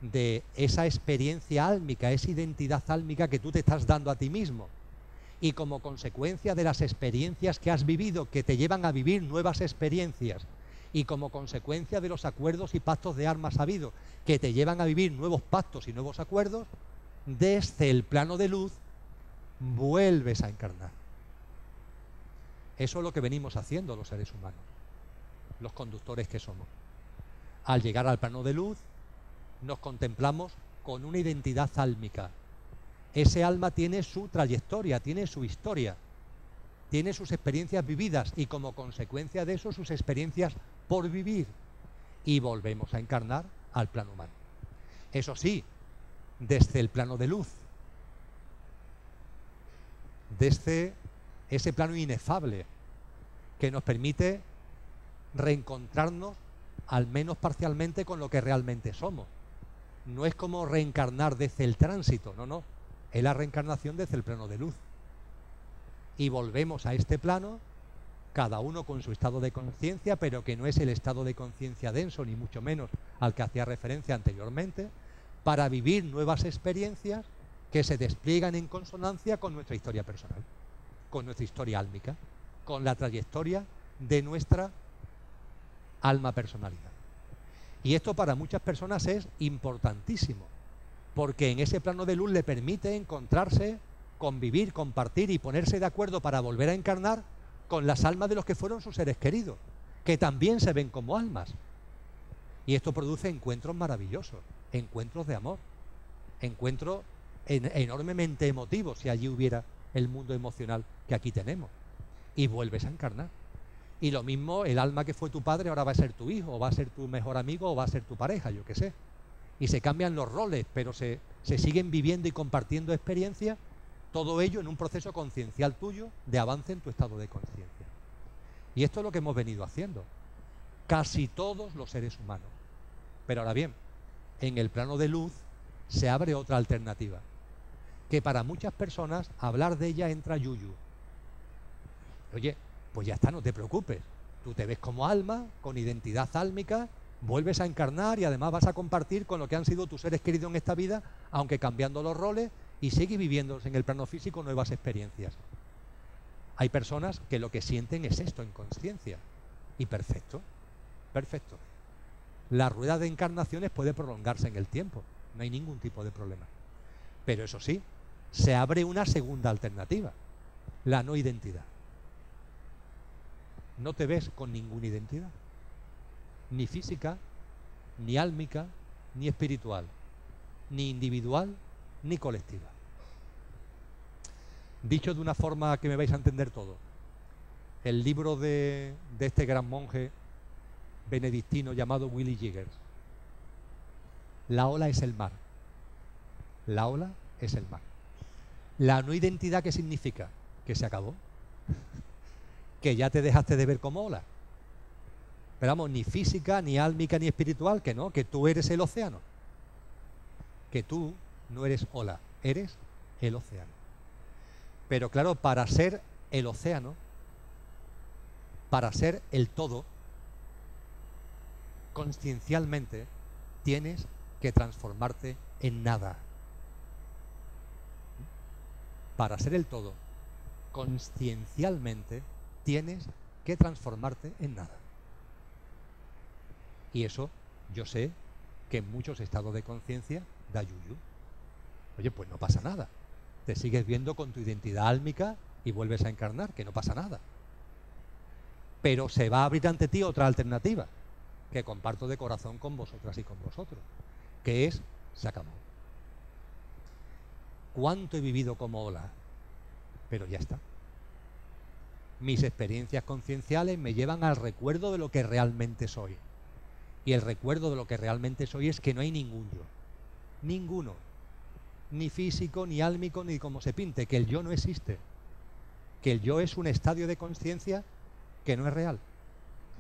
de esa experiencia álmica, esa identidad álmica que tú te estás dando a ti mismo, y como consecuencia de las experiencias que has vivido, que te llevan a vivir nuevas experiencias, y como consecuencia de los acuerdos y pactos de almas habidos, que te llevan a vivir nuevos pactos y nuevos acuerdos, desde el plano de luz vuelves a encarnar. Eso es lo que venimos haciendo los seres humanos, los conductores que somos. Al llegar al plano de luz, nos contemplamos con una identidad álmica. Ese alma tiene su trayectoria, tiene su historia, tiene sus experiencias vividas y como consecuencia de eso sus experiencias por vivir. Y volvemos a encarnar al plano humano. Eso sí, desde el plano de luz, desde ese plano inefable que nos permite reencontrarnos al menos parcialmente con lo que realmente somos. No es como reencarnar desde el tránsito, no, es la reencarnación desde el plano de luz. Y volvemos a este plano, cada uno con su estado de conciencia, pero que no es el estado de conciencia denso, ni mucho menos al que hacía referencia anteriormente, para vivir nuevas experiencias que se despliegan en consonancia con nuestra historia personal, con nuestra historia álmica, con la trayectoria de nuestra alma personalidad. Y esto para muchas personas es importantísimo, porque en ese plano de luz le permite encontrarse, convivir, compartir y ponerse de acuerdo para volver a encarnar con las almas de los que fueron sus seres queridos, que también se ven como almas. Y esto produce encuentros maravillosos, encuentros de amor, encuentros enormemente emotivo si allí hubiera el mundo emocional que aquí tenemos. Y vuelves a encarnar. Y lo mismo, el alma que fue tu padre ahora va a ser tu hijo, o va a ser tu mejor amigo, o va a ser tu pareja, yo qué sé. Y se cambian los roles, pero se siguen viviendo y compartiendo experiencias, todo ello en un proceso conciencial tuyo de avance en tu estado de conciencia. Y esto es lo que hemos venido haciendo. Casi todos los seres humanos. Pero ahora bien, en el plano de luz se abre otra alternativa, que para muchas personas hablar de ella entra yuyu. Oye, pues ya está, no te preocupes. Tú te ves como alma, con identidad álmica, vuelves a encarnar y además vas a compartir con lo que han sido tus seres queridos en esta vida, aunque cambiando los roles, y sigues viviendo en el plano físico nuevas experiencias. Hay personas que lo que sienten es esto en consciencia. Y perfecto, perfecto. La rueda de encarnaciones puede prolongarse en el tiempo, no hay ningún tipo de problema. Pero eso sí, se abre una segunda alternativa, la no identidad. No te ves con ninguna identidad, ni física, ni álmica, ni espiritual, ni individual, ni colectiva. Dicho de una forma que me vais a entender todo, el libro de este gran monje benedictino llamado Willy Giggers, la ola es el mar. La ola es el mar. La no identidad, ¿qué significa? Que se acabó. Que ya te dejaste de ver como ola. Pero vamos, ni física, ni álmica, ni espiritual, que no, que tú eres el océano. Que tú no eres ola, eres el océano. Pero claro, para ser el océano, para ser el todo, consciencialmente tienes que transformarte en nada. Para ser el todo, consciencialmente tienes que transformarte en nada. Y eso yo sé que en muchos estados de conciencia da yuyu. Oye, pues no pasa nada. Te sigues viendo con tu identidad álmica y vuelves a encarnar, que no pasa nada. Pero se va a abrir ante ti otra alternativa, que comparto de corazón con vosotras y con vosotros, que es, se acabó. ¿Cuánto he vivido como ola? Pero ya está. Mis experiencias concienciales me llevan al recuerdo de lo que realmente soy. Y el recuerdo de lo que realmente soy es que no hay ningún yo. Ninguno. Ni físico, ni álmico, ni como se pinte. Que el yo no existe. Que el yo es un estadio de conciencia que no es real.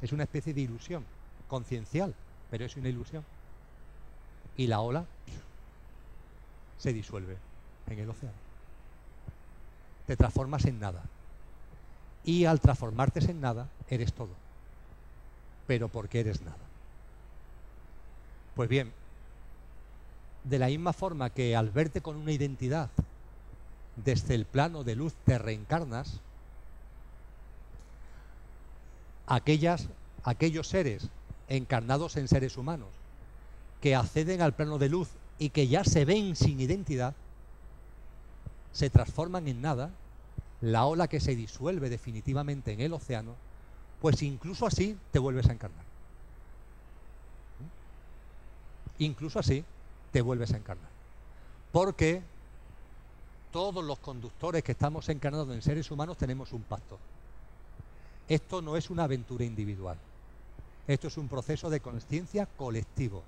Es una especie de ilusión conciencial, pero es una ilusión. Y la ola se disuelve en el océano. Te transformas en nada. Y al transformarte en nada, eres todo. Pero ¿por qué eres nada? Pues bien, de la misma forma que al verte con una identidad desde el plano de luz te reencarnas, aquellos seres encarnados en seres humanos que acceden al plano de luz y que ya se ven sin identidad, se transforman en nada, la ola que se disuelve definitivamente en el océano, pues incluso así te vuelves a encarnar. Incluso así te vuelves a encarnar. Porque todos los conductores que estamos encarnados en seres humanos tenemos un pacto. Esto no es una aventura individual. Esto es un proceso de consciencia colectivo.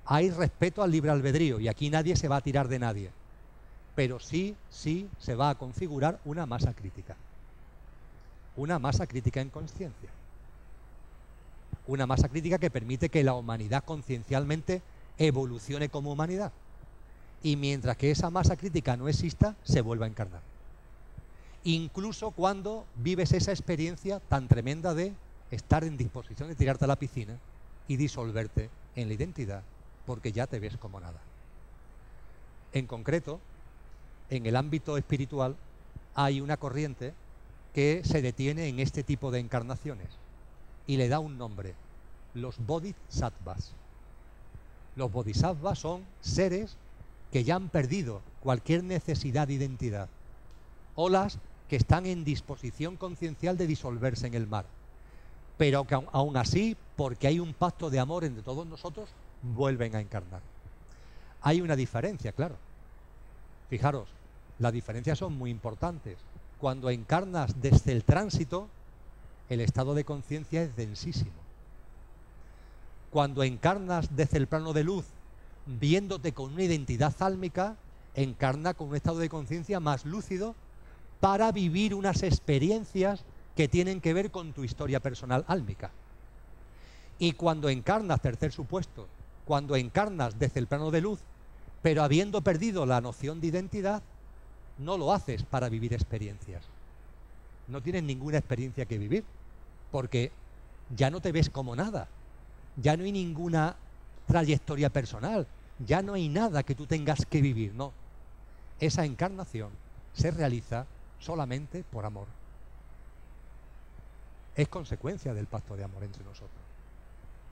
Hay respeto al libre albedrío y aquí nadie se va a tirar de nadie. Pero sí se va a configurar una masa crítica. Una masa crítica en consciencia. Una masa crítica que permite que la humanidad conciencialmente evolucione como humanidad. Y mientras que esa masa crítica no exista, se vuelve a encarnar. Incluso cuando vives esa experiencia tan tremenda de estar en disposición de tirarte a la piscina y disolverte en la identidad, porque ya te ves como nada. En concreto, en el ámbito espiritual hay una corriente que se detiene en este tipo de encarnaciones y le da un nombre: los bodhisattvas. Los bodhisattvas son seres que ya han perdido cualquier necesidad de identidad, olas que están en disposición conciencial de disolverse en el mar, pero que aún así, porque hay un pacto de amor entre todos nosotros, vuelven a encarnar. Hay una diferencia, claro. Fijaros, las diferencias son muy importantes. Cuando encarnas desde el tránsito, el estado de conciencia es densísimo. Cuando encarnas desde el plano de luz, viéndote con una identidad álmica, encarna con un estado de conciencia más lúcido para vivir unas experiencias que tienen que ver con tu historia personal álmica. Y cuando encarnas, tercer supuesto, cuando encarnas desde el plano de luz, pero habiendo perdido la noción de identidad, no lo haces para vivir experiencias. No tienes ninguna experiencia que vivir, porque ya no te ves como nada. Ya no hay ninguna trayectoria personal. Ya no hay nada que tú tengas que vivir, no. Esa encarnación se realiza solamente por amor. Es consecuencia del pacto de amor entre nosotros.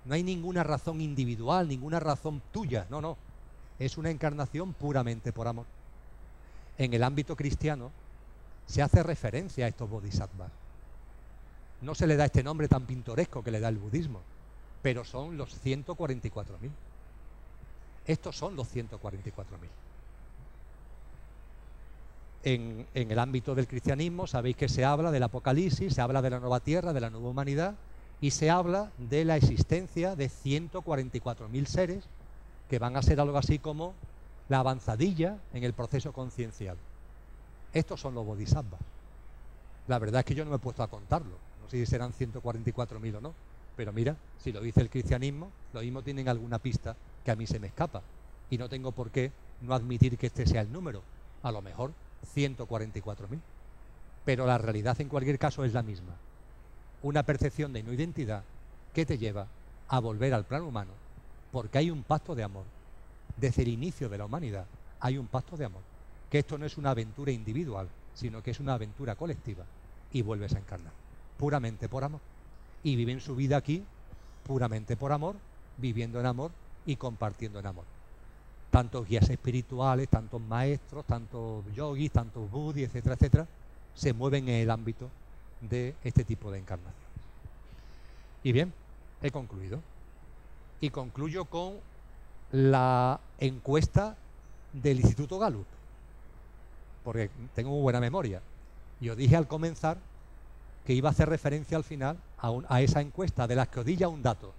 No hay ninguna razón individual, ninguna razón tuya, no, no. Es una encarnación puramente por amor. En el ámbito cristiano se hace referencia a estos bodhisattvas. No se le da este nombre tan pintoresco que le da el budismo, pero son los 144.000. Estos son los 144.000. En el ámbito del cristianismo sabéis que se habla del Apocalipsis, se habla de la nueva tierra, de la nueva humanidad, y se habla de la existencia de 144.000 seres que van a ser algo así como la avanzadilla en el proceso conciencial. Estos son los bodhisattvas. La verdad es que yo no me he puesto a contarlo, no sé si serán 144.000 o no, pero mira, si lo dice el cristianismo, lo mismo tienen alguna pista que a mí se me escapa, y no tengo por qué no admitir que este sea el número. A lo mejor 144.000, pero la realidad en cualquier caso es la misma. Una percepción de no identidad que te lleva a volver al plano humano, porque hay un pacto de amor. Desde el inicio de la humanidad hay un pacto de amor, que esto no es una aventura individual, sino que es una aventura colectiva, y vuelves a encarnar, puramente por amor. Y viven su vida aquí, puramente por amor, viviendo en amor y compartiendo en amor. Tantos guías espirituales, tantos maestros, tantos yogis, tantos buddhis, etcétera, etcétera, se mueven en el ámbito de este tipo de encarnación. Y bien, he concluido. Y concluyo con la encuesta del Instituto Gallup, porque tengo muy buena memoria. Y os dije al comenzar que iba a hacer referencia al final a esa encuesta, de las que os di ya un dato.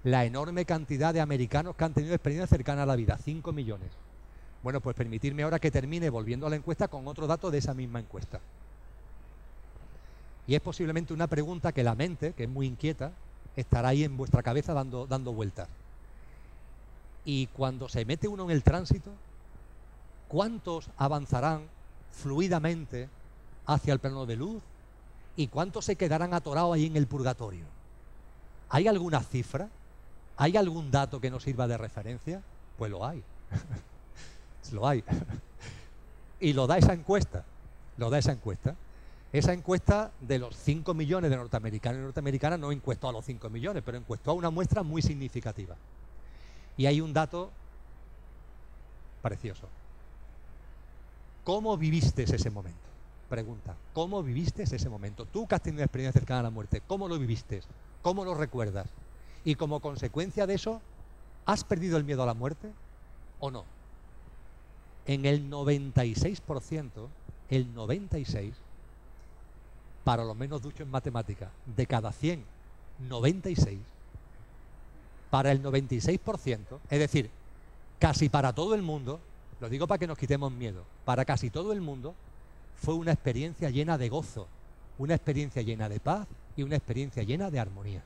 La enorme cantidad de americanos que han tenido experiencia cercana a la vida, 5 millones. Bueno, pues permitirme ahora que termine volviendo a la encuesta con otro dato de esa misma encuesta. Y es posiblemente una pregunta que la mente, que es muy inquieta, estará ahí en vuestra cabeza dando vueltas. Y cuando se mete uno en el tránsito, ¿cuántos avanzarán fluidamente hacia el plano de luz? ¿Y cuántos se quedarán atorados ahí en el purgatorio? ¿Hay alguna cifra? ¿Hay algún dato que nos sirva de referencia? Pues lo hay. Lo hay. Y lo da esa encuesta. Lo da esa encuesta. Esa encuesta de los 5 millones de norteamericanos y norteamericanas no encuestó a los 5 millones, pero encuestó a una muestra muy significativa. Y hay un dato precioso. ¿Cómo viviste ese momento? Pregunta. ¿Cómo viviste ese momento? Tú que has tenido experiencia cercana a la muerte, ¿cómo lo viviste? ¿Cómo lo recuerdas? Y como consecuencia de eso, ¿has perdido el miedo a la muerte o no? En el 96%, el 96%, para los menos duchos en matemáticas, de cada 100, 96, para el 96%, es decir, casi para todo el mundo, lo digo para que nos quitemos miedo, para casi todo el mundo, fue una experiencia llena de gozo, una experiencia llena de paz y una experiencia llena de armonía.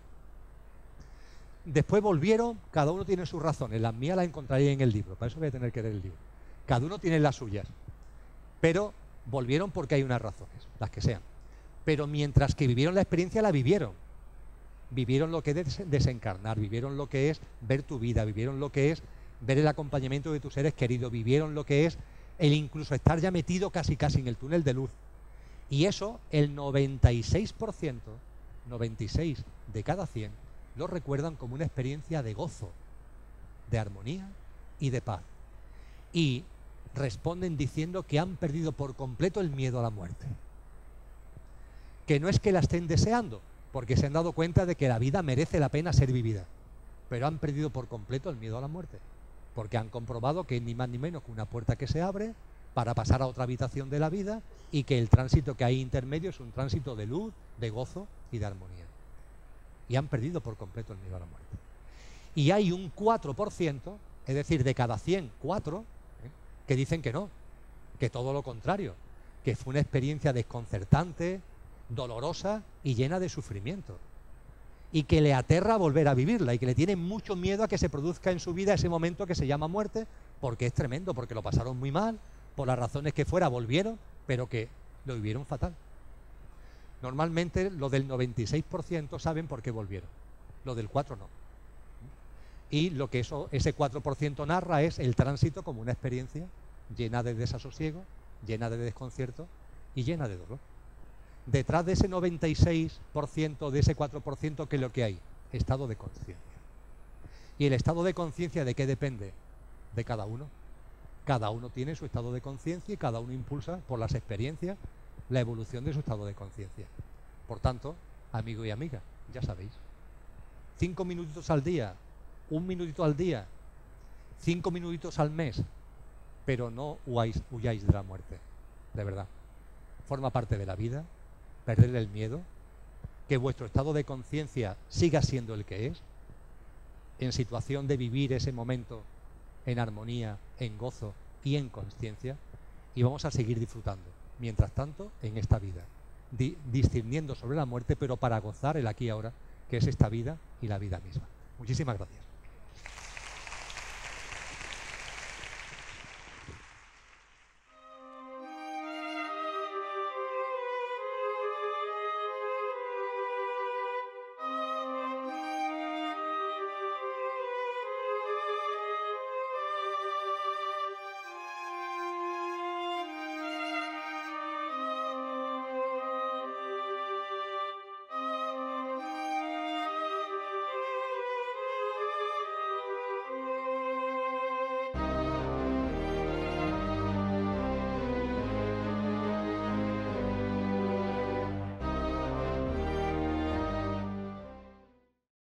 Después volvieron, cada uno tiene sus razones, las mías las encontraréis en el libro, para eso voy a tener que leer el libro. Cada uno tiene las suyas, pero volvieron porque hay unas razones, las que sean. Pero mientras que vivieron la experiencia, la vivieron. Vivieron lo que es desencarnar, vivieron lo que es ver tu vida, vivieron lo que es ver el acompañamiento de tus seres queridos, vivieron lo que es el incluso estar ya metido casi en el túnel de luz. Y eso, el 96%, 96 de cada 100, lo recuerdan como una experiencia de gozo, de armonía y de paz. Y responden diciendo que han perdido por completo el miedo a la muerte. Que no es que la estén deseando, porque se han dado cuenta de que la vida merece la pena ser vivida, pero han perdido por completo el miedo a la muerte, porque han comprobado que es ni más ni menos que una puerta que se abre para pasar a otra habitación de la vida y que el tránsito que hay intermedio es un tránsito de luz, de gozo y de armonía. Y han perdido por completo el miedo a la muerte. Y hay un 4%, es decir, de cada 100, 4, que dicen que no, que todo lo contrario, que fue una experiencia desconcertante, dolorosa y llena de sufrimiento. Y que le aterra volver a vivirla y que le tiene mucho miedo a que se produzca en su vida ese momento que se llama muerte, porque es tremendo, porque lo pasaron muy mal, por las razones que fuera volvieron, pero que lo vivieron fatal. Normalmente lo del 96% saben por qué volvieron, lo del 4% no. Y lo que ese 4% narra es el tránsito como una experiencia llena de desasosiego, llena de desconcierto y llena de dolor. Detrás de ese 96%, de ese 4%, ¿qué es lo que hay? Estado de conciencia. ¿Y el estado de conciencia de qué depende? De cada uno. Cada uno tiene su estado de conciencia y cada uno impulsa por las experiencias la evolución de su estado de conciencia. Por tanto, amigo y amiga, ya sabéis, 5 minutitos al día, 1 minutito al día, 5 minutitos al mes, pero no huyáis de la muerte, de verdad. Forma parte de la vida, perderle el miedo, que vuestro estado de conciencia siga siendo el que es, en situación de vivir ese momento en armonía, en gozo y en consciencia, y vamos a seguir disfrutando, mientras tanto, en esta vida, discerniendo sobre la muerte, pero para gozar el aquí y ahora, que es esta vida y la vida misma. Muchísimas gracias.